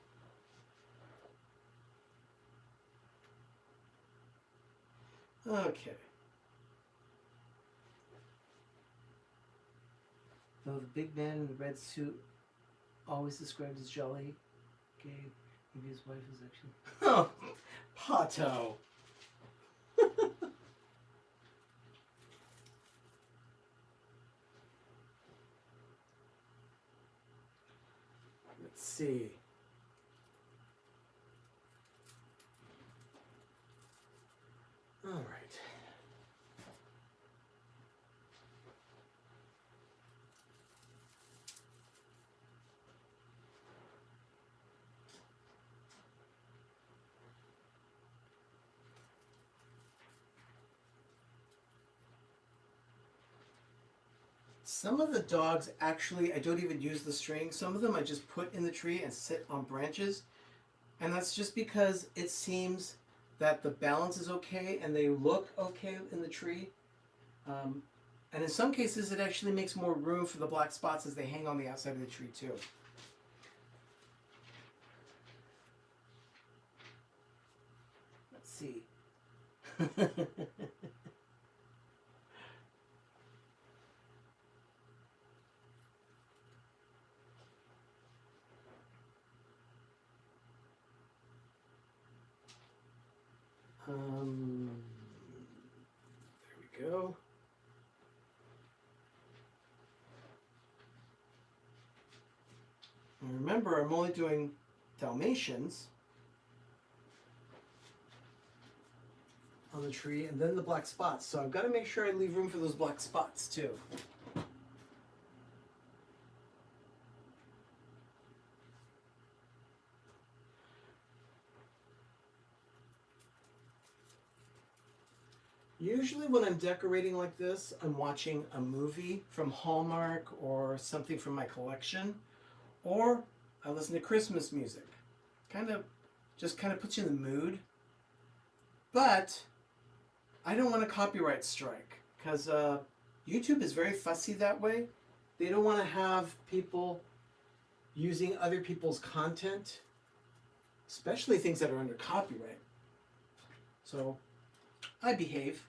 Okay. Though the big man in the red suit, always described as jolly, gay, maybe his wife is actually... Oh, Pato. Let's see. All right. Some of the dogs actually, I don't even use the string. Some of them I just put in the tree and sit on branches. And that's just because it seems that the balance is okay and they look okay in the tree. And in some cases it actually makes more room for the black spots as they hang on the outside of the tree too. Let's see. There we go. And remember, I'm only doing Dalmatians on the tree and then the black spots. So I've got to make sure I leave room for those black spots too. Usually when I'm decorating like this, I'm watching a movie from Hallmark or something from my collection, or I listen to Christmas music. Kind of puts you in the mood. But I don't want a copyright strike because YouTube is very fussy that way. They don't want to have people using other people's content, especially things that are under copyright. So I behave.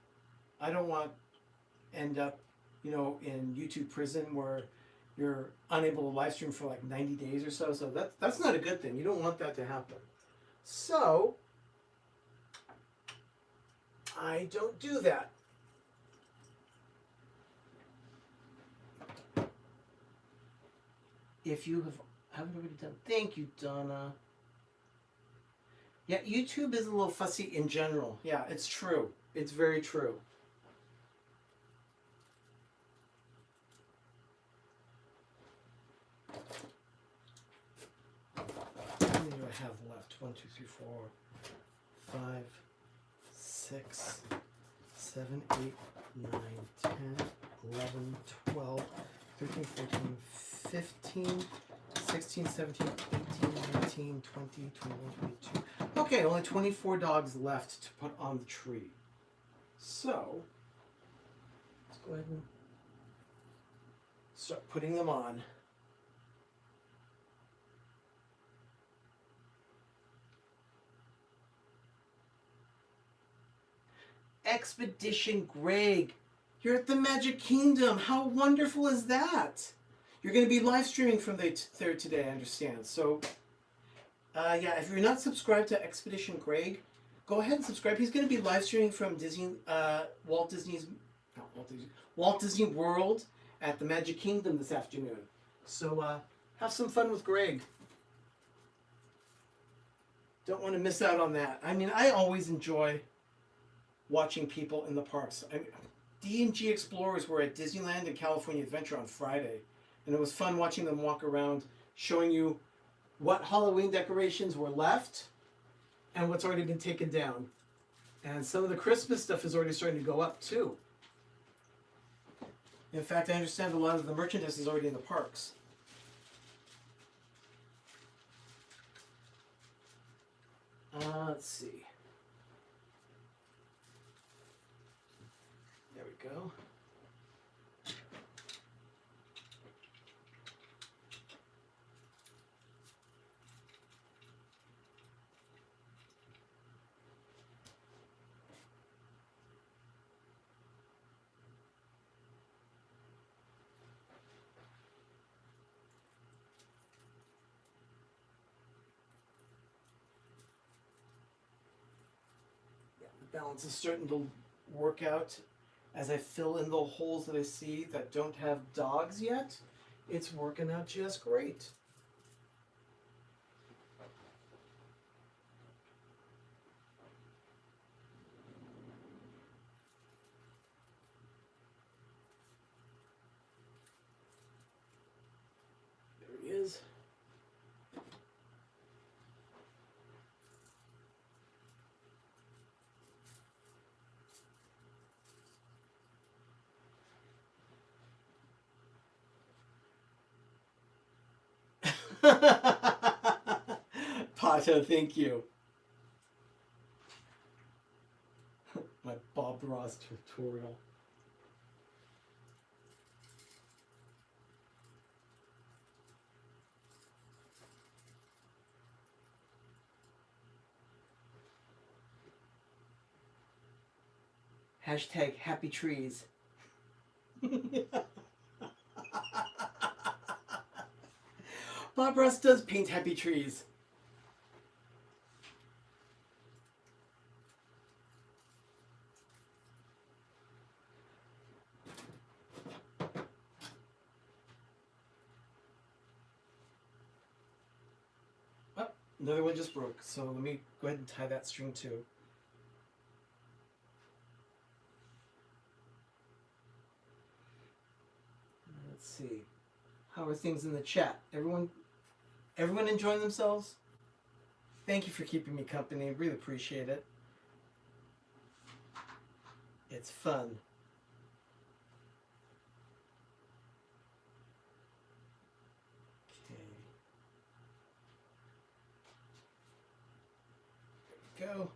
I don't want to end up, you know, in YouTube prison where you're unable to live stream for like 90 days or so. So that's not a good thing. You don't want that to happen. So I don't do that. If you haven't already done, thank you, Donna. Yeah, YouTube is a little fussy in general. Yeah, it's true. It's very true. How many do I have left? 1, 2, 3, 4, 5, 6, 7, 8, 9, 10, 11, 12, 13, 14, 15, 16, 17, 18, 19, 20, 21, 22. Okay, only 24 dogs left to put on the tree. So, let's go ahead and start putting them on. Expedition Greg, you're at the Magic Kingdom. How wonderful is that? You're going to be live streaming from there today, I understand. So, yeah, if you're not subscribed to Expedition Greg, go ahead and subscribe. He's going to be live streaming from Walt Disney World at the Magic Kingdom this afternoon. So, have some fun with Greg. Don't want to miss out on that. I mean, I always enjoy watching people in the parks. D&G Explorers were at Disneyland and California Adventure on Friday, and it was fun watching them walk around, showing you what Halloween decorations were left and what's already been taken down. And some of the Christmas stuff is already starting to go up too. In fact, I understand a lot of the merchandise is already in the parks. Let's see. There we go. Yeah, the balance is starting to work out. As I fill in the holes that I see that don't have dogs yet, it's working out just great. There he is. Pata, thank you. My Bob Ross tutorial. Hashtag happy trees. Bob Ross does paint happy trees. Oh, another one just broke, so let me go ahead and tie that string too. Let's see. How are things in the chat? Everyone enjoying themselves? Thank you for keeping me company. Really appreciate it. It's fun. Okay. There we go.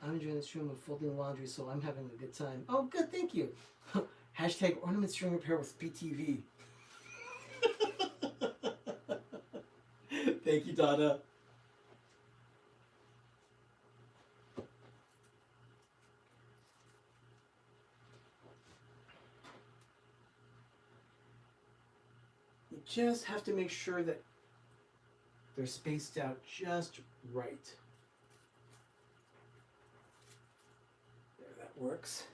I'm enjoying the stream of folding laundry, so I'm having a good time. Oh, good, thank you. Hashtag ornament string repair with PTV. Thank you, Donna. just have to make sure that they're spaced out just right. There, that works.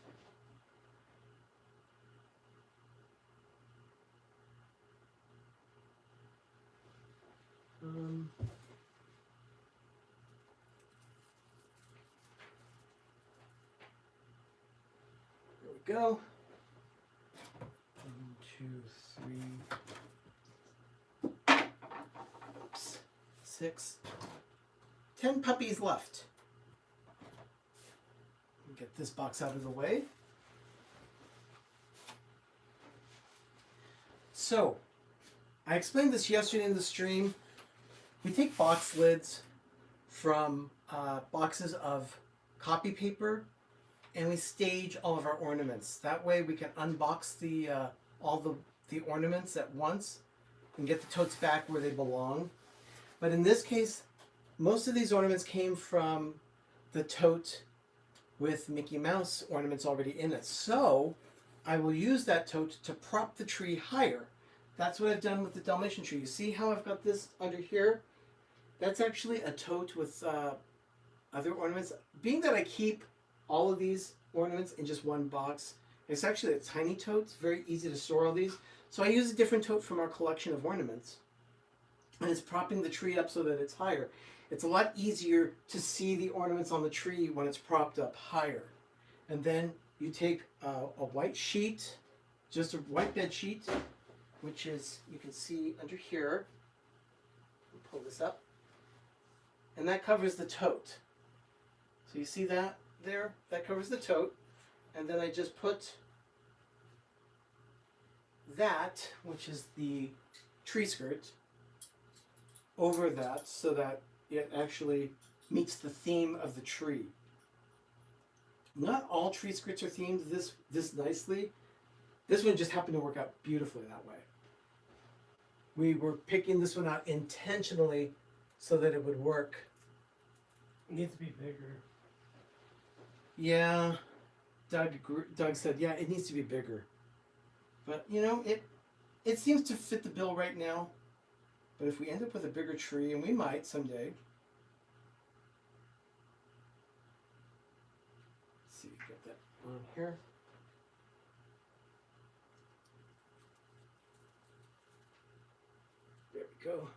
There we go. 1, 2, 3. Oops. 6. 10 puppies left. Get this box out of the way. So, I explained this yesterday in the stream. We take box lids from boxes of copy paper and we stage all of our ornaments. That way we can unbox all the ornaments at once and get the totes back where they belong. But in this case, most of these ornaments came from the tote with Mickey Mouse ornaments already in it. So I will use that tote to prop the tree higher. That's what I've done with the Dalmatian tree. You see how I've got this under here? That's actually a tote with other ornaments. Being that I keep all of these ornaments in just one box, it's actually a tiny tote. It's very easy to store all these. So I use a different tote from our collection of ornaments. And it's propping the tree up so that it's higher. It's a lot easier to see the ornaments on the tree when it's propped up higher. And then you take a white sheet, just a white bed sheet, which is, you can see under here. Pull this up. And that covers the tote. So you see that there? That covers the tote. And then I just put that, which is the tree skirt, over that so that it actually meets the theme of the tree. Not all tree skirts are themed this nicely. This one just happened to work out beautifully that way. We were picking this one out intentionally so that it would work. It needs to be bigger. Yeah, Doug said, yeah, it needs to be bigger. But, you know, it seems to fit the bill right now. But if we end up with a bigger tree, and we might someday. Let's see, get that on here. There we go.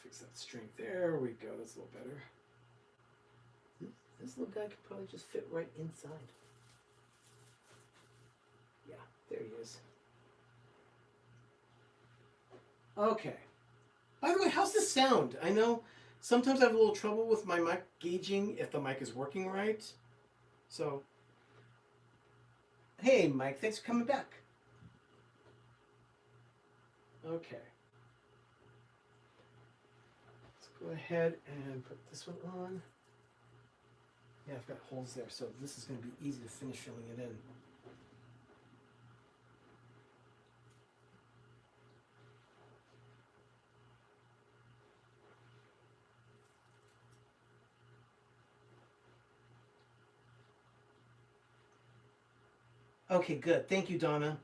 Fix that strength. There we go. That's a little better. This little guy could probably just fit right inside. Yeah, there he is. Okay. By the way, how's the sound? I know sometimes I have a little trouble with my mic gauging if the mic is working right. So, hey Mike, thanks for coming back. Okay. Let's go ahead and put this one on. Yeah, I've got holes there, so this is going to be easy to finish filling it in. Okay, good. Thank you, Donna.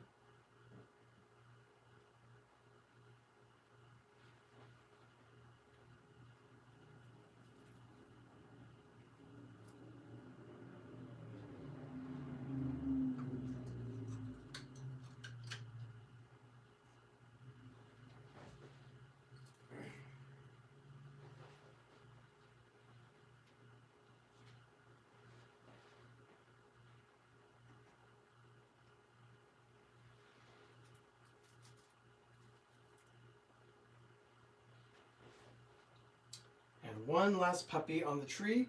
And one last puppy on the tree.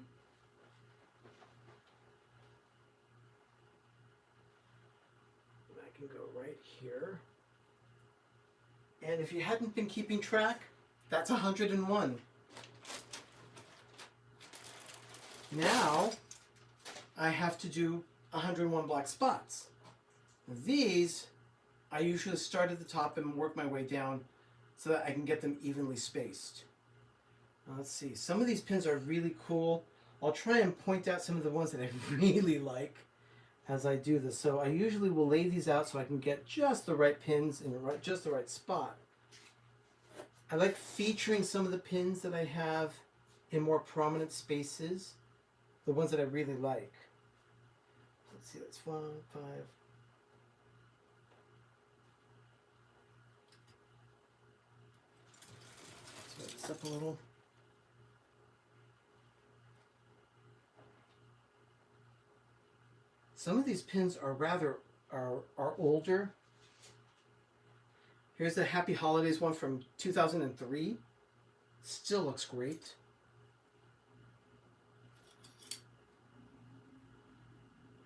And I can go right here. And if you hadn't been keeping track, that's 101. Now, I have to do 101 black spots. These, I usually start at the top and work my way down so that I can get them evenly spaced. Let's see. Some of these pins are really cool. I'll try and point out some of the ones that I really like as I do this. So I usually will lay these out so I can get just the right pins in just the right spot. I like featuring some of the pins that I have in more prominent spaces, the ones that I really like. Let's see, that's 1, 5. Let's move this up a little. Some of these pins are older. Here's the Happy Holidays one from 2003. Still looks great.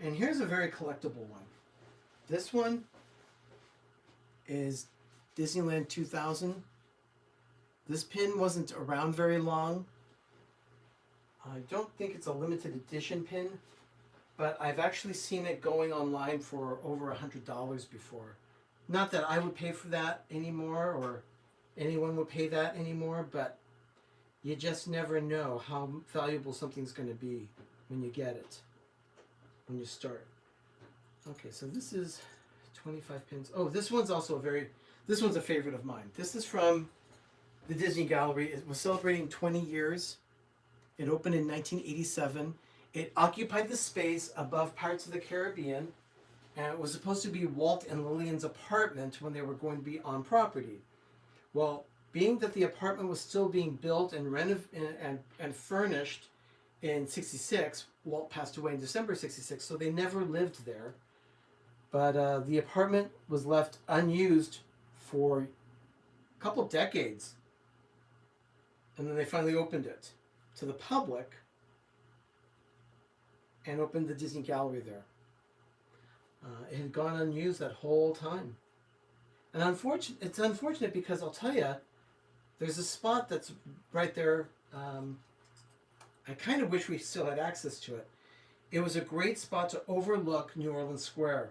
And here's a very collectible one. This one is Disneyland 2000. This pin wasn't around very long. I don't think it's a limited edition pin, but I've actually seen it going online for over $100 before. Not that I would pay for that anymore, or anyone would pay that anymore, but you just never know how valuable something's going to be when you get it, when you start. Okay, so this is 25 pins. Oh, this one's also this one's a favorite of mine. This is from the Disney Gallery. It was celebrating 20 years. It opened in 1987. It occupied the space above Pirates of the Caribbean, and it was supposed to be Walt and Lillian's apartment when they were going to be on property. Well, being that the apartment was still being built and and furnished in '66, Walt passed away in December '66, so they never lived there. But the apartment was left unused for a couple of decades, and then they finally opened it to the public and opened the Disney Gallery there. It had gone unused that whole time. And it's unfortunate because I'll tell you, there's a spot that's right there. I kind of wish we still had access to it. It was a great spot to overlook New Orleans Square.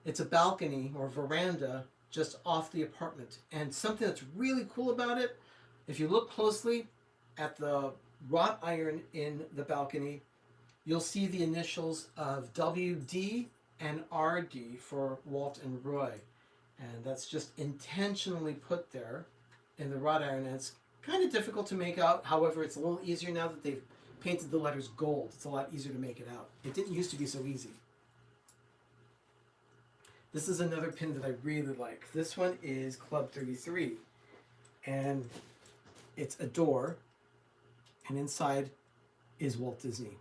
It's a balcony or veranda just off the apartment. And something that's really cool about it, if you look closely at the wrought iron in the balcony, you'll see the initials of WD and RD for Walt and Roy. And that's just intentionally put there in the wrought iron. And it's kind of difficult to make out. However, it's a little easier now that they've painted the letters gold. It's a lot easier to make it out. It didn't used to be so easy. This is another pin that I really like. This one is Club 33. And it's a door. And inside is Walt Disney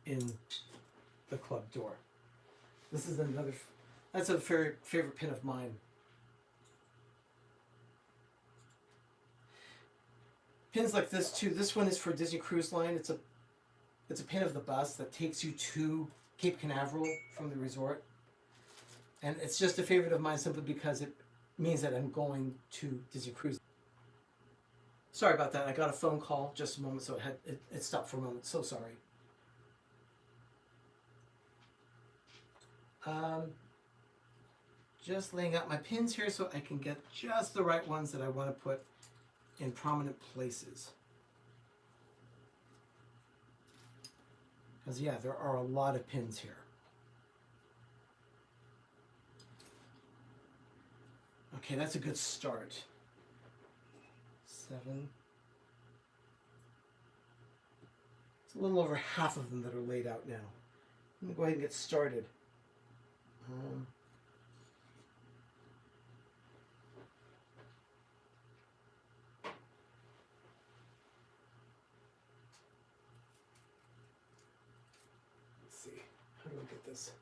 in the club door. This is that's a very favorite pin of mine. Pins like this too. This one is for Disney Cruise Line. It's a pin of the bus that takes you to Cape Canaveral from the resort. And it's just a favorite of mine simply because it means that I'm going to Disney Cruise. Sorry about that. I got a phone call just a moment, so it stopped for a moment. So sorry. Just laying out my pins here so I can get just the right ones that I want to put in prominent places. Because yeah, there are a lot of pins here. Okay, that's a good start. 7. It's a little over half of them that are laid out now. Let me go ahead and get started. Let's see. How do I get this?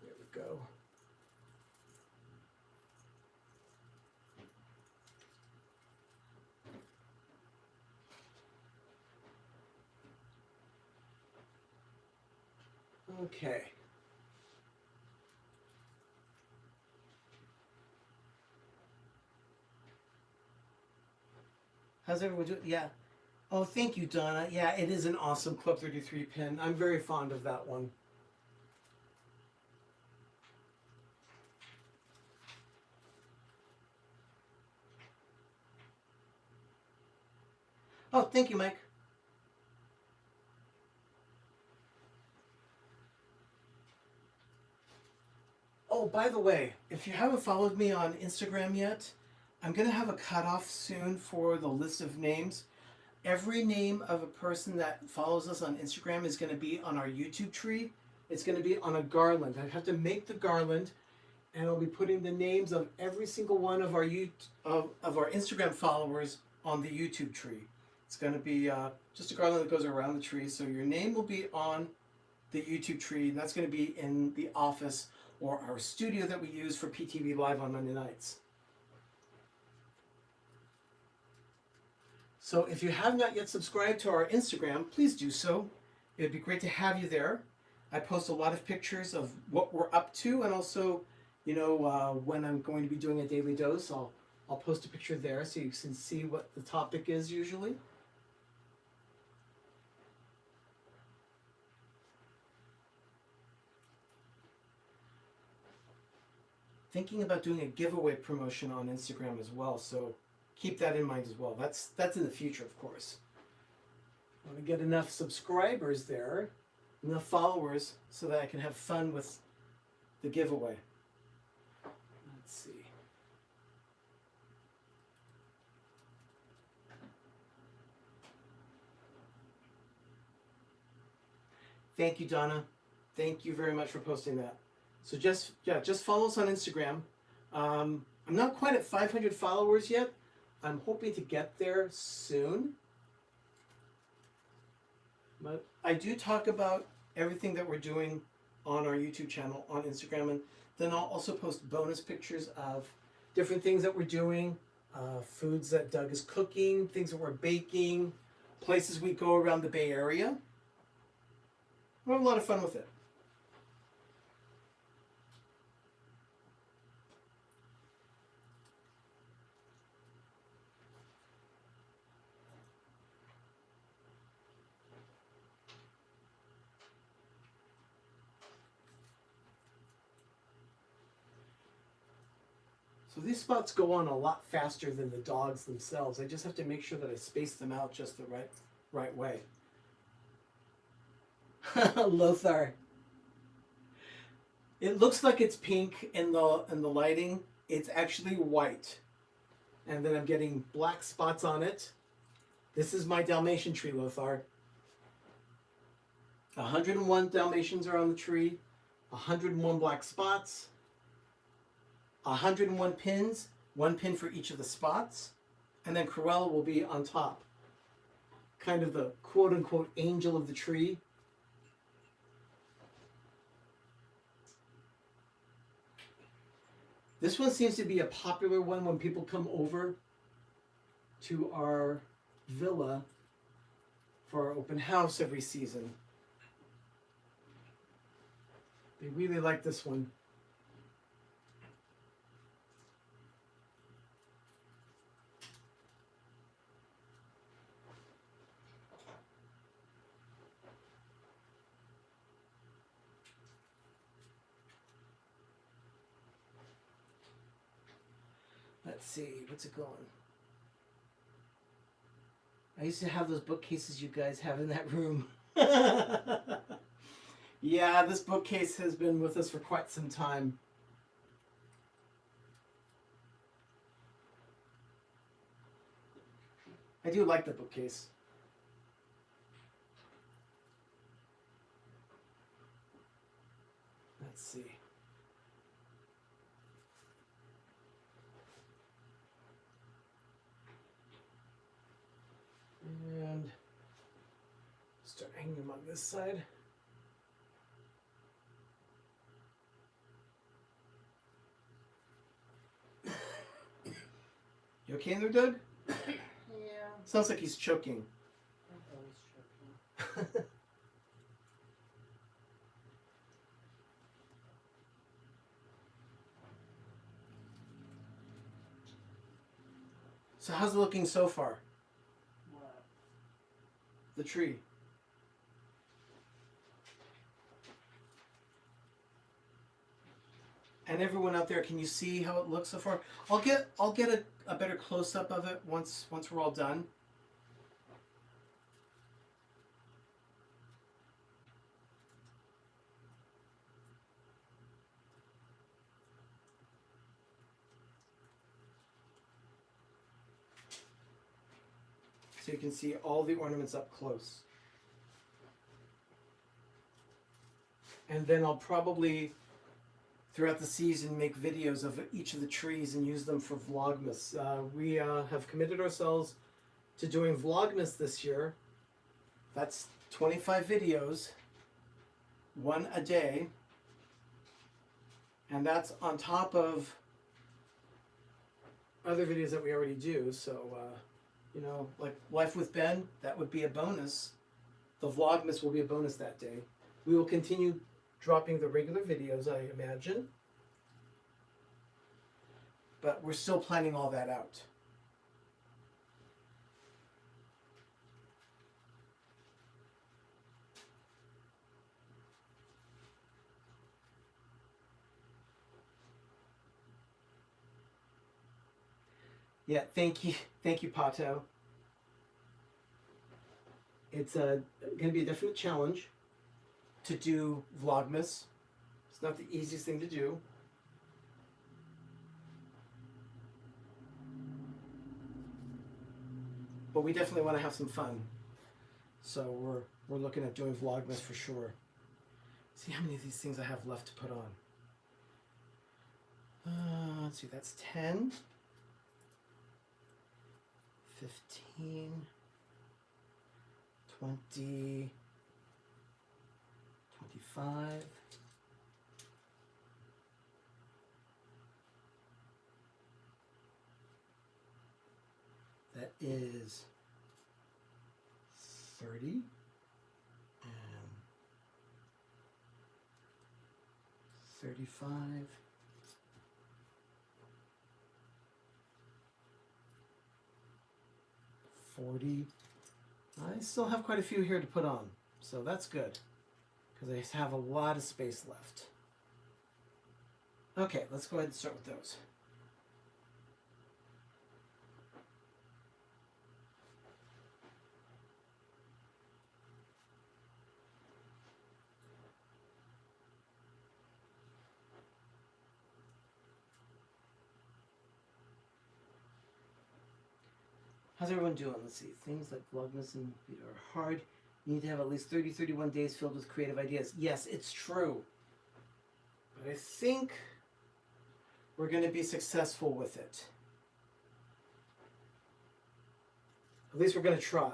There we go. Okay. How's everyone doing? Yeah. Oh, thank you, Donna. Yeah, it is an awesome Club 33 pin. I'm very fond of that one. Oh, thank you, Mike. Oh, by the way, if you haven't followed me on Instagram yet, I'm going to have a cutoff soon for the list of names. Every name of a person that follows us on Instagram is going to be on our YouTube tree. It's going to be on a garland. I have to make the garland, and I'll be putting the names of every single one of our of our Instagram followers on the YouTube tree. It's going to be just a garland that goes around the tree, so your name will be on the YouTube tree, and that's going to be in the office or our studio that we use for PTV Live on Monday nights. So if you have not yet subscribed to our Instagram, please do so. It'd be great to have you there. I post a lot of pictures of what we're up to, and also, you know, when I'm going to be doing a daily dose, I'll post a picture there so you can see what the topic is usually. Thinking about doing a giveaway promotion on Instagram as well, so keep that in mind as well. That's in the future, of course. I want to get enough subscribers there, enough followers, so that I can have fun with the giveaway. Let's see. Thank you, Donna. Thank you very much for posting that. So just follow us on Instagram. I'm not quite at 500 followers yet. I'm hoping to get there soon. But I do talk about everything that we're doing on our YouTube channel on Instagram, and then I'll also post bonus pictures of different things that we're doing, foods that Doug is cooking, things that we're baking, places we go around the Bay Area. We have a lot of fun with it. So these spots go on a lot faster than the dogs themselves. I just have to make sure that I space them out just the right way. Lothar. It looks like it's pink in the lighting. It's actually white. And then I'm getting black spots on it. This is my Dalmatian tree, Lothar. 101 Dalmatians are on the tree. 101 black spots. 101 pins, 1 pin for each of the spots, and then Cruella will be on top. Kind of the quote-unquote angel of the tree. This one seems to be a popular one when people come over to our villa for our open house every season. They really like this one. Let's see, what's it going? I used to have those bookcases you guys have in that room. Yeah, this bookcase has been with us for quite some time. I do like the bookcase. Let's see. And start hanging them on this side. You okay in there, Doug? Yeah. Sounds like he's choking. I'm always choking. So how's it looking so far? What? The tree. And everyone out there, can you see how it looks so far? I'll get a better close up of it once we're all done. so you can see all the ornaments up close. And then I'll probably, throughout the season, make videos of each of the trees and use them for Vlogmas. We have committed ourselves to doing Vlogmas this year. That's 25 videos, one a day. And that's on top of other videos that we already do. So, you know, like Life with Ben, that would be a bonus. The Vlogmas will be a bonus that day. We will continue dropping the regular videos, I imagine. But we're still planning all that out. Yeah, thank you, Pato. It's going to be a definite challenge to do Vlogmas. It's not the easiest thing to do. But we definitely want to have some fun. So we're looking at doing Vlogmas for sure. See how many of these things I have left to put on. Let's see, that's 10. 15, 20, 25, 30 and 35. 40. I still have quite a few here to put on, so that's good, because I have a lot of space left. Okay, let's go ahead and start with those. How's everyone doing? Let's see. Things like Vlogmas and are hard. You need to have at least 31 days filled with creative ideas. Yes, it's true. But I think we're going to be successful with it. At least we're going to try.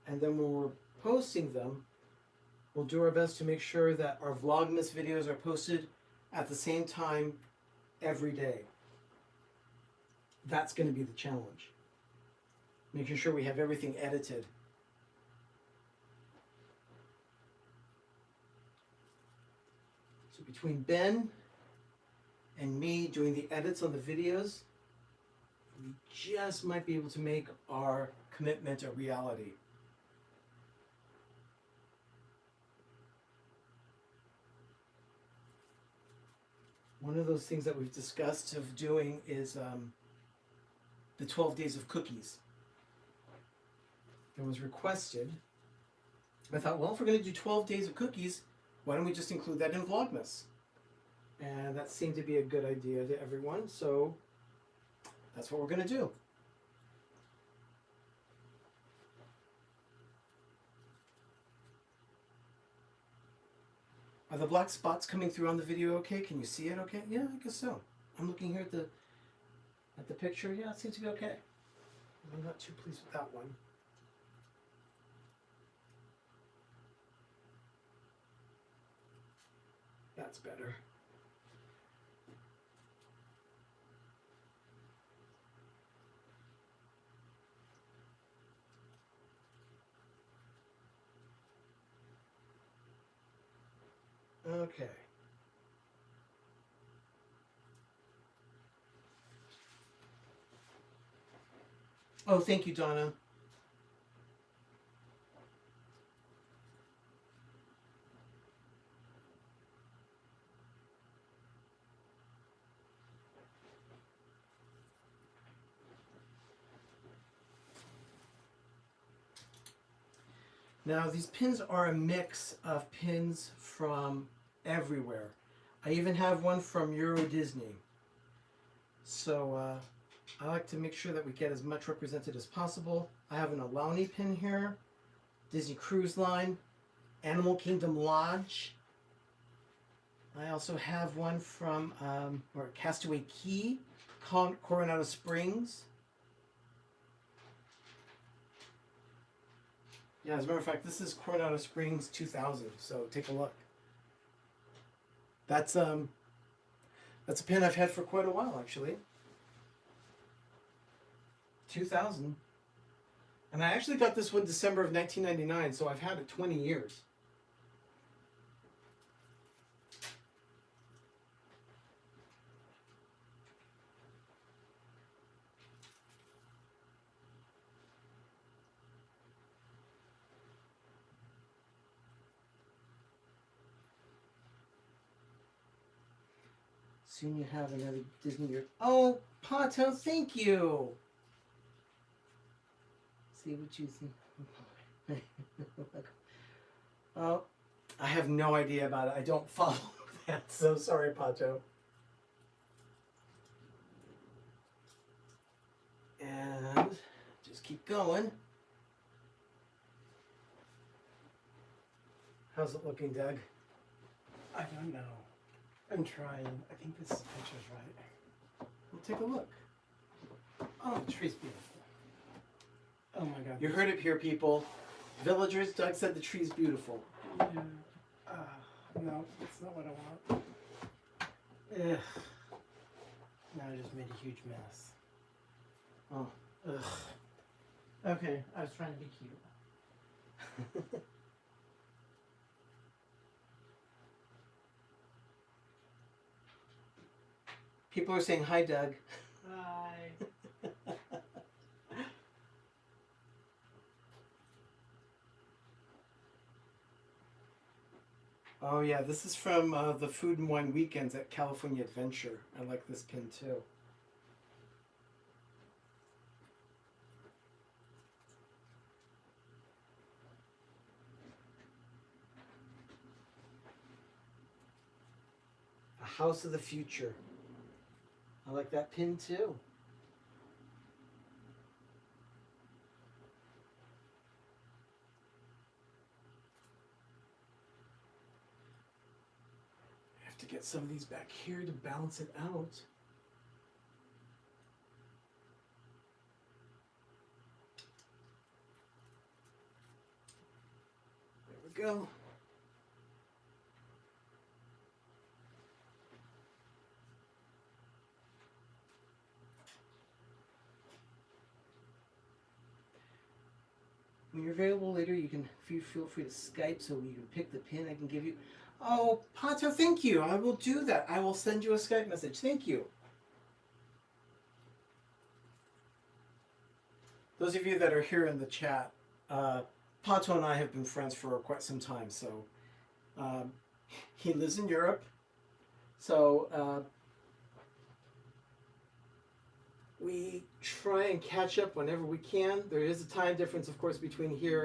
And then when we're posting them, we'll do our best to make sure that our Vlogmas videos are posted at the same time every day. That's going to be the challenge. Making sure we have everything edited. So between Ben and me doing the edits on the videos, we just might be able to make our commitment a reality. One of those things that we've discussed of doing is the 12 days of cookies. It was requested. I thought, well, if we're going to do 12 days of cookies, why don't we just include that in Vlogmas? And that seemed to be a good idea to everyone, so that's what we're going to do. Are the black spots coming through on the video okay? Can you see it okay? Yeah, I guess so. I'm looking here at the picture. Yeah, it seems to be okay. I'm not too pleased with that one. That's better. Okay. Oh, thank you, Donna. Now, these pins are a mix of pins from everywhere. I even have one from Euro Disney. So, I like to make sure that we get as much represented as possible. I have an Alauni pin here, Disney Cruise Line, Animal Kingdom Lodge. I also have one from Castaway Key, Coronado Springs. Yeah, as a matter of fact, this is Coronado Springs 2000. So take a look. That's a pin I've had for quite a while, actually. 2000. And I actually got this one December of 1999, so I've had it 20 years. Soon you have another Disney year. Oh, Pato, thank you. See what you think. Oh, I have no idea about it. I don't follow that. So sorry, Pato. And just keep going. How's it looking, Doug? I don't know. I'm trying. I think this picture's right. We'll take a look. Oh, the tree's beautiful. Oh my god. You heard it here, people. Villagers, Doug said the tree's beautiful. Yeah. No, that's not what I want. Ugh. Now I just made a huge mess. Oh. Ugh. Okay, I was trying to be cute. People are saying hi, Doug. Bye. Oh yeah, this is from the Food and Wine Weekends at California Adventure. I like this pin too. A House of the Future. I like that pin too. I have to get some of these back here to balance it out. There we go. When you're available later, you can feel free to Skype so you can pick the pin I can give you. Oh, Pato, thank you. I will do that. I will send you a Skype message. Thank you. Those of you that are here in the chat, Pato and I have been friends for quite some time. So he lives in Europe. So we try and catch up whenever we can. There is a time difference, of course, between here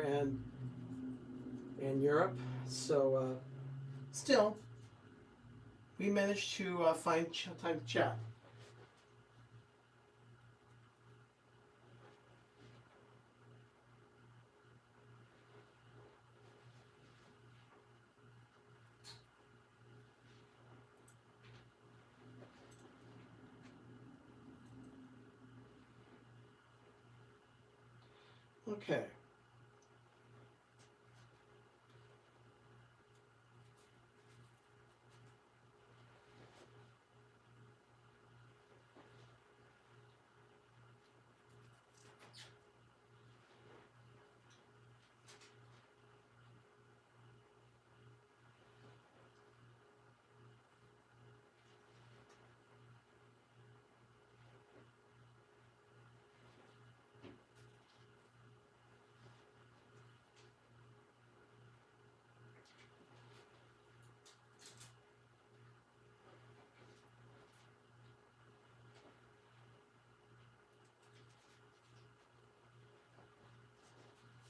and Europe. So still, we managed to find time to chat. Okay.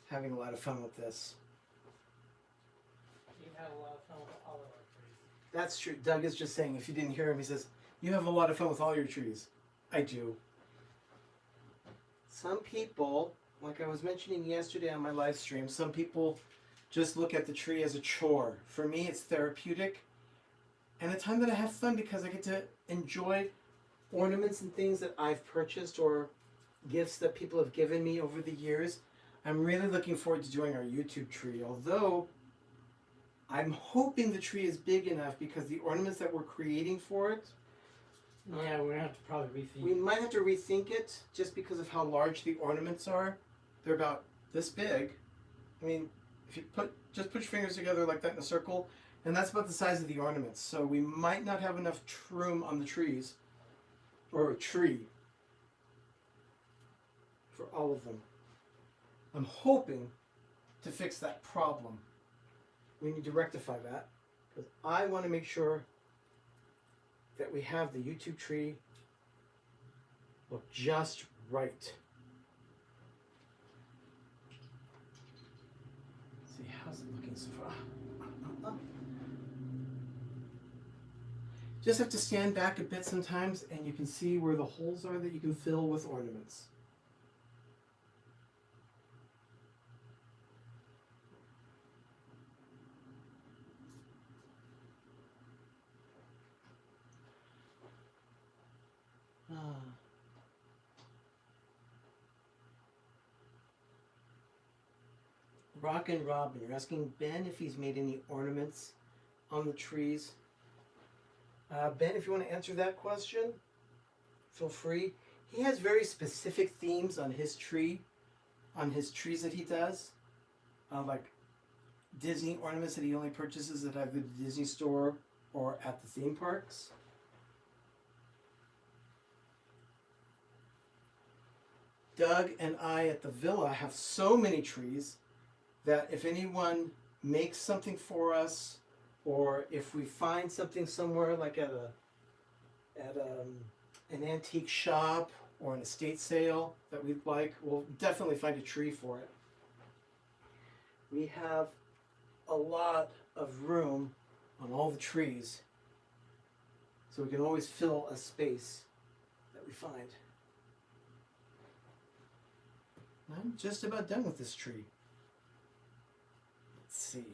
Having a lot of fun with this. You had a lot of fun with all of our trees. That's true. Doug is just saying, if you didn't hear him, he says, you have a lot of fun with all your trees. I do. some people, like I was mentioning yesterday on my live stream, some people just look at the tree as a chore. For me, it's therapeutic and a time that I have fun because I get to enjoy ornaments and things that I've purchased or gifts that people have given me over the years. I'm really looking forward to doing our YouTube tree, although I'm hoping the tree is big enough because the ornaments that we're creating for it, Yeah, we're gonna have to probably rethink. we might have to rethink it just because of how large the ornaments are. They're about this big. I mean, if you just put your fingers together like that in a circle, and that's about the size of the ornaments. So we might not have enough room on the trees, or a tree, for all of them. I'm hoping to fix that problem. We need to rectify that because I want to make sure that we have the YouTube tree look just right. Let's see, how's it looking so far? Just have to stand back a bit sometimes and you can see where the holes are that you can fill with ornaments. Rockin' Robin, you're asking Ben if he's made any ornaments on the trees. Ben, if you want to answer that question, feel free. He has very specific themes on his tree, on his trees that he does. Like Disney ornaments that he only purchases at either the Disney store or at the theme parks. Doug and I at the villa have so many trees that if anyone makes something for us, or if we find something somewhere like at an antique shop or an estate sale that we'd like, we'll definitely find a tree for it. We have a lot of room on all the trees, so we can always fill a space that we find. I'm just about done with this tree. Let's see.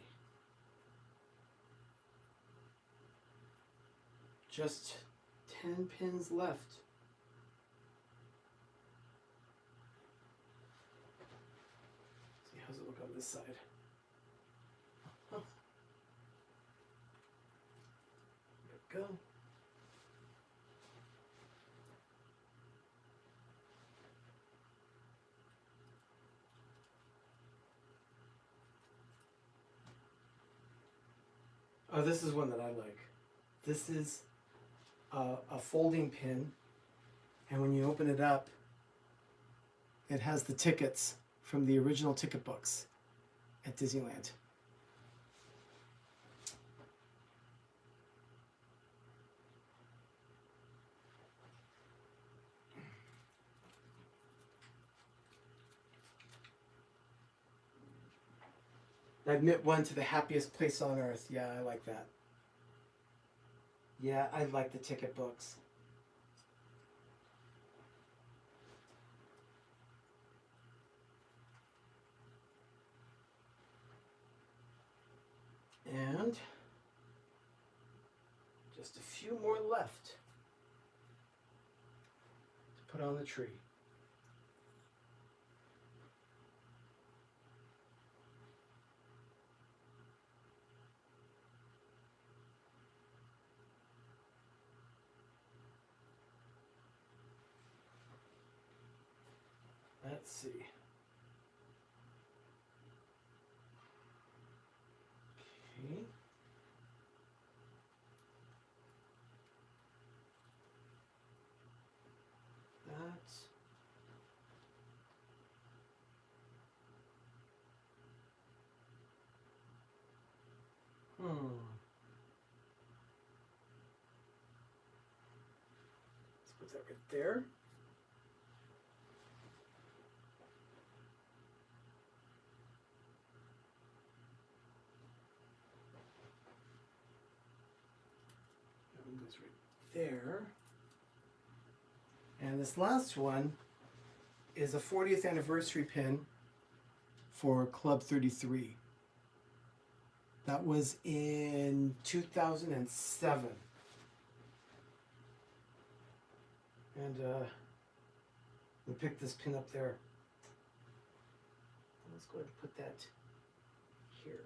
Just 10 pins left. See, how's it look on this side? Oh. There we go. Oh, this is one that I like. This is a folding pin, and when you open it up, it has the tickets from the original ticket books at Disneyland. I admit one to the happiest place on earth. Yeah, I like that. Yeah, I like the ticket books. And just a few more left to put on the tree. Let's see. Okay. That's Let's put that right there. Goes right there. And this last one is a 40th anniversary pin for Club 33. That was in 2007. And we picked this pin up there. Let's go ahead and put that here.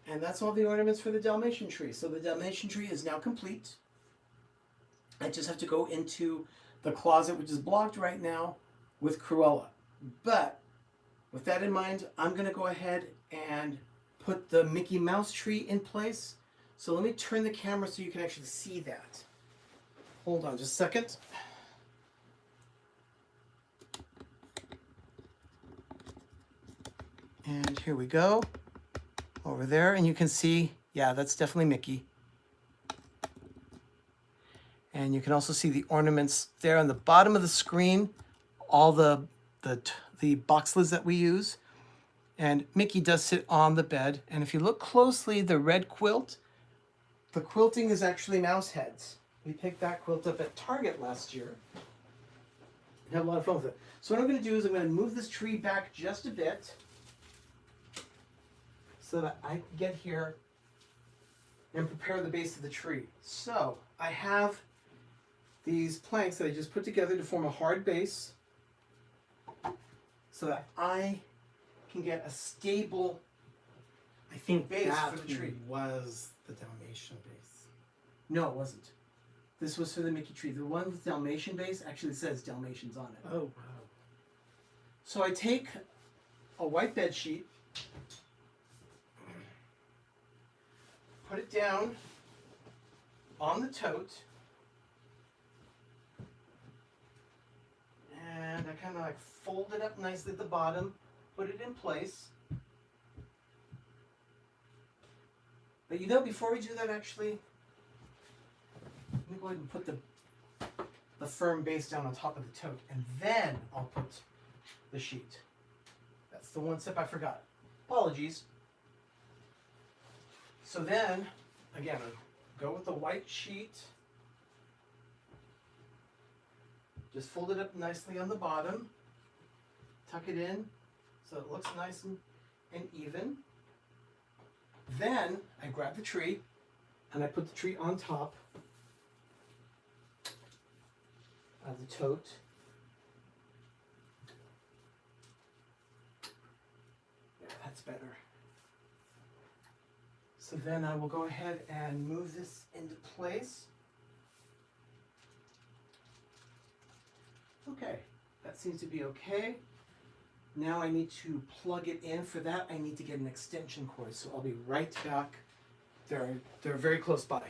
And that's all the ornaments for the Dalmatian tree. So the Dalmatian tree is now complete. I just have to go into the closet, which is blocked right now, with Cruella. But with that in mind, I'm going to go ahead and put the Mickey Mouse tree in place. So let me turn the camera so you can actually see that. Hold on just a second. And here we go. Over there, and you can see, yeah, that's definitely Mickey. And you can also see the ornaments there on the bottom of the screen, all the box lids that we use. And Mickey does sit on the bed. And if you look closely, the red quilt, the quilting is actually mouse heads. We picked that quilt up at Target last year. We had a lot of fun with it. So what I'm going to do is I'm going to move this tree back just a bit so that I can get here and prepare the base of the tree. So I have these planks that I just put together to form a hard base so that I can get a stable, I think, base for the tree. Was the Dalmatian base? No, it wasn't. This was for the Mickey tree. The one with Dalmatian base actually says Dalmatians on it. Oh, wow. So I take a white bed sheet, put it down on the tote, and I kind of like fold it up nicely at the bottom, put it in place. But you know, before we do that, actually, let me go ahead and put the firm base down on top of the tote, and then I'll put the sheet. That's the one step I forgot. Apologies. So then, again, I'll go with the white sheet. Just fold it up nicely on the bottom. Tuck it in so it looks nice and even. Then I grab the tree and I put the tree on top of the tote. Yeah, that's better. So then I will go ahead and move this into place. Okay, that seems to be okay. Now I need to plug it in. For that, I need to get an extension cord. So I'll be right back. They're very close by.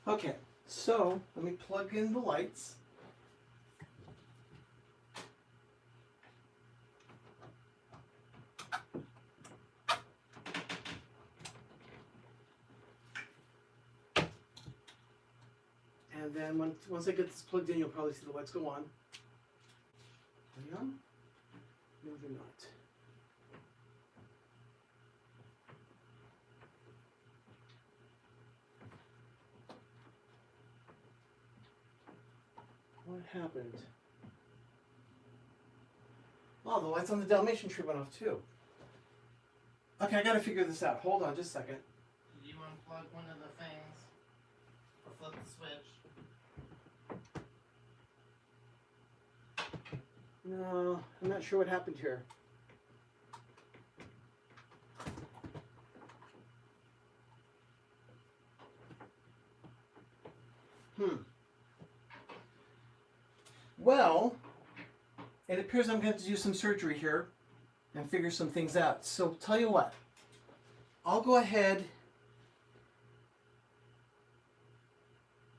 Okay, so let me plug in the lights. And then once I get this plugged in, you'll probably see the lights go on. Are they on? No, they're not. What happened? Oh, the lights on the Dalmatian tree went off too. Okay, I gotta figure this out. Hold on just a second. Did you unplug one of the things? Or flip the switch? No, I'm not sure what happened here. Well, it appears I'm going to do some surgery here and figure some things out. So tell you what, I'll go ahead.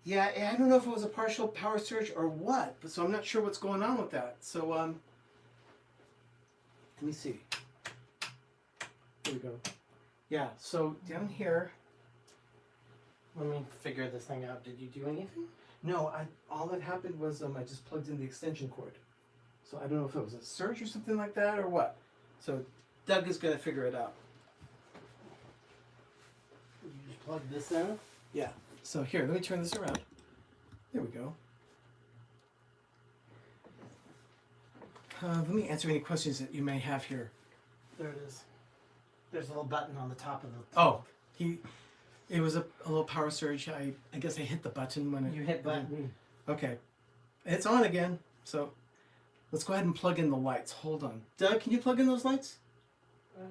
Yeah, I don't know if it was a partial power surge or what, but so I'm not sure what's going on with that. So let me see. Here we go. Yeah, so down here, Let me figure this thing out. Did you do anything? No, all that happened was I just plugged in the extension cord. So I don't know if it was a surge or something like that or what. So Doug is going to figure it out. You just plug this in? Yeah. So here, let me turn this around. There we go. Let me answer any questions that you may have here. There it is. There's a little button on the top of the... Oh, it was a little power surge. I guess I hit the button when it... You hit button. Okay. It's on again. So let's go ahead and plug in the lights. Hold on. Doug, can you plug in those lights? Okay.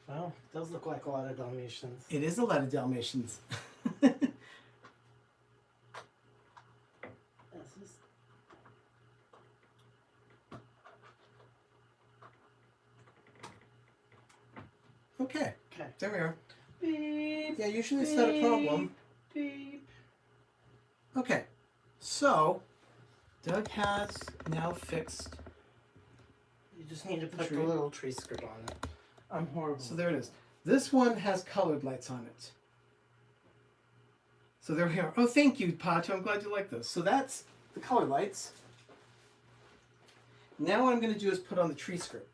Well, it does look like a lot of Dalmatians. It is a lot of Dalmatians. Okay. Okay. There we are. Beep. Yeah, usually it's not a problem. Beep. Okay. So, Doug has now fixed. You just need to put Tree. the little tree skirt on it. I'm horrible. So there it is. This one has colored lights on it. So there we are. Oh, thank you, Pato. I'm glad you like those. So that's the color lights. Now what I'm going to do is put on the tree skirt.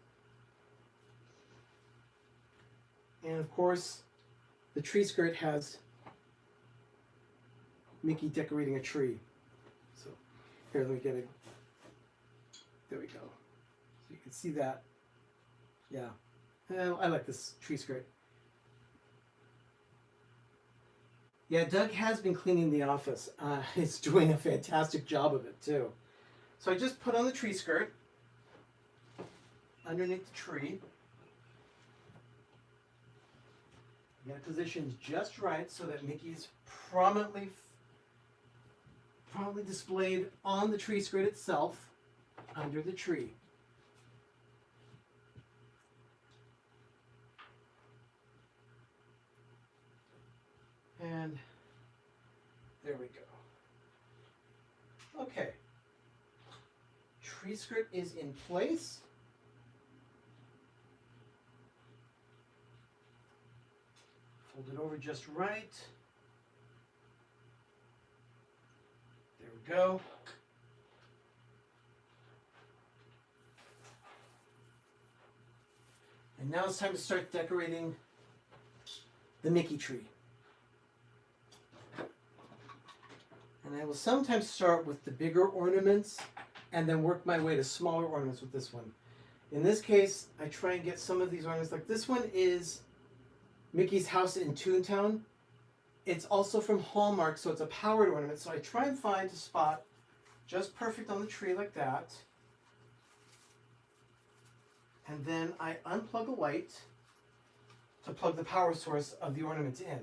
And of course, the tree skirt has Mickey decorating a tree. So here, let me get it. There we go. So you can see that. Yeah. I like this tree skirt. Yeah, Doug has been cleaning the office. He's doing a fantastic job of it, too. So I just put on the tree skirt underneath the tree. Get it positioned just right so that Mickey's prominently displayed on the tree skirt itself under the tree. And there we go. Okay. Tree skirt is in place. Fold it over just right. There we go. And now it's time to start decorating the Mickey tree. And I will sometimes start with the bigger ornaments and then work my way to smaller ornaments with this one. In this case, I try and get some of these ornaments, like this one is Mickey's house in Toontown. It's also from Hallmark, so it's a powered ornament. So I try and find a spot just perfect on the tree like that. And then I unplug a light to plug the power source of the ornament in.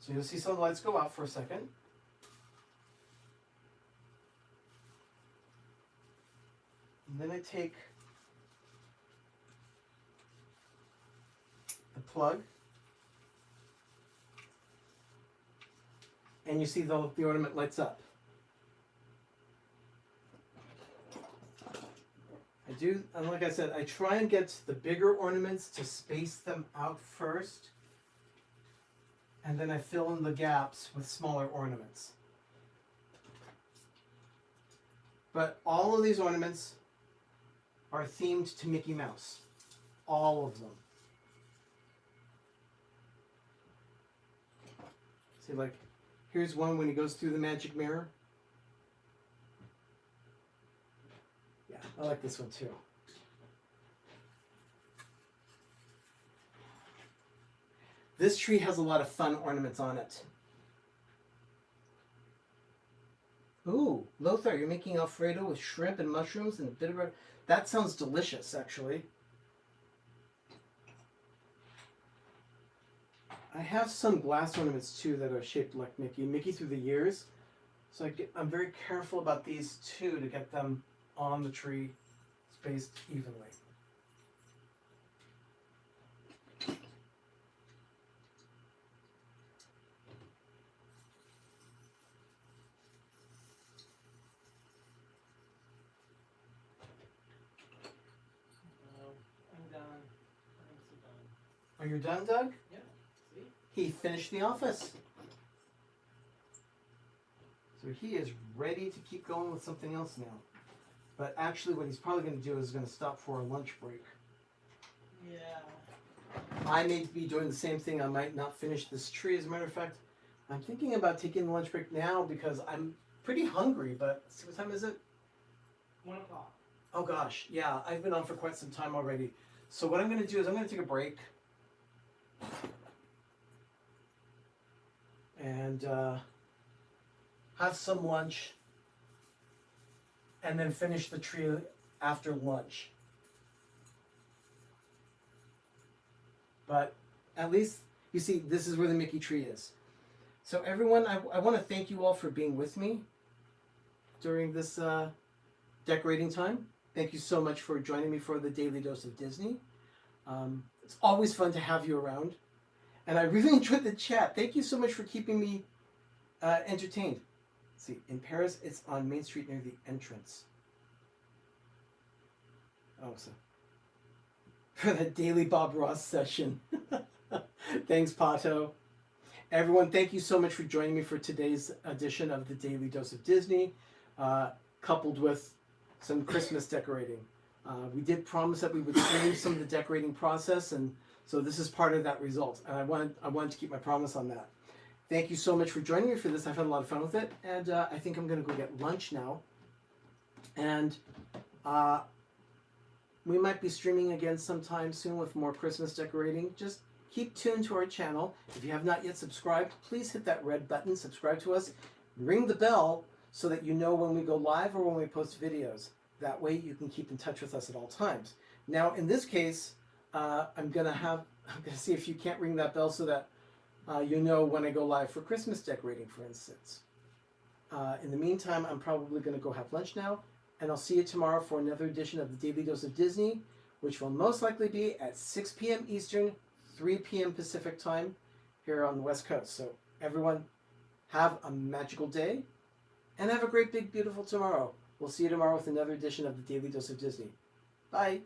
So you'll see some of the lights go out for a second. And then I take the plug, and you see the ornament lights up. And like I said, I try and get the bigger ornaments to space them out first, and then I fill in the gaps with smaller ornaments. But all of these ornaments are themed to Mickey Mouse. All of them. See, like, here's one when he goes through the magic mirror. Yeah, I like this one too. This tree has a lot of fun ornaments on it. Ooh, Lothar, you're making Alfredo with shrimp and mushrooms and a bit of... That sounds delicious, actually. I have some glass ornaments, too, that are shaped like Mickey through the years. So I'm very careful about these, too, to get them on the tree spaced evenly. Are you done, Doug? Yeah. See? He finished the office. So he is ready to keep going with something else now. But actually what he's probably going to do is going to stop for a lunch break. Yeah. I may be doing the same thing. I might not finish this tree, as a matter of fact. I'm thinking about taking the lunch break now because I'm pretty hungry, but let's see, what time is it? 1 o'clock. Oh gosh, yeah, I've been on for quite some time already. So what I'm going to do is I'm going to take a break. And have some lunch. And then finish the tree after lunch. But at least, you see, this is where the Mickey tree is. So everyone, I want to thank you all for being with me during this decorating time. Thank you so much for joining me for the Daily Dose of Disney. It's always fun to have you around. And I really enjoyed the chat. Thank you so much for keeping me entertained. See, in Paris, it's on Main Street near the entrance. Oh, so for the Daily Bob Ross session. Thanks, Pato. Everyone, thank you so much for joining me for today's edition of the Daily Dose of Disney, coupled with some Christmas decorating. We did promise that we would stream some of the decorating process, and so this is part of that result. And I wanted to keep my promise on that. Thank you so much for joining me for this. I've had a lot of fun with it, and I think I'm going to go get lunch now. And we might be streaming again sometime soon with more Christmas decorating. Just keep tuned to our channel. If you have not yet subscribed, please hit that red button, subscribe to us, ring the bell so that you know when we go live or when we post videos. That way you can keep in touch with us at all times. Now, in this case, I'm gonna see if you can't ring that bell so that you know when I go live for Christmas decorating, for instance. In the meantime, I'm probably gonna go have lunch now, and I'll see you tomorrow for another edition of the Daily Dose of Disney, which will most likely be at 6 p.m. Eastern, 3 p.m. Pacific time here on the West Coast. So everyone, have a magical day, and have a great, big, beautiful tomorrow. We'll see you tomorrow with another edition of the Daily Dose of Disney. Bye.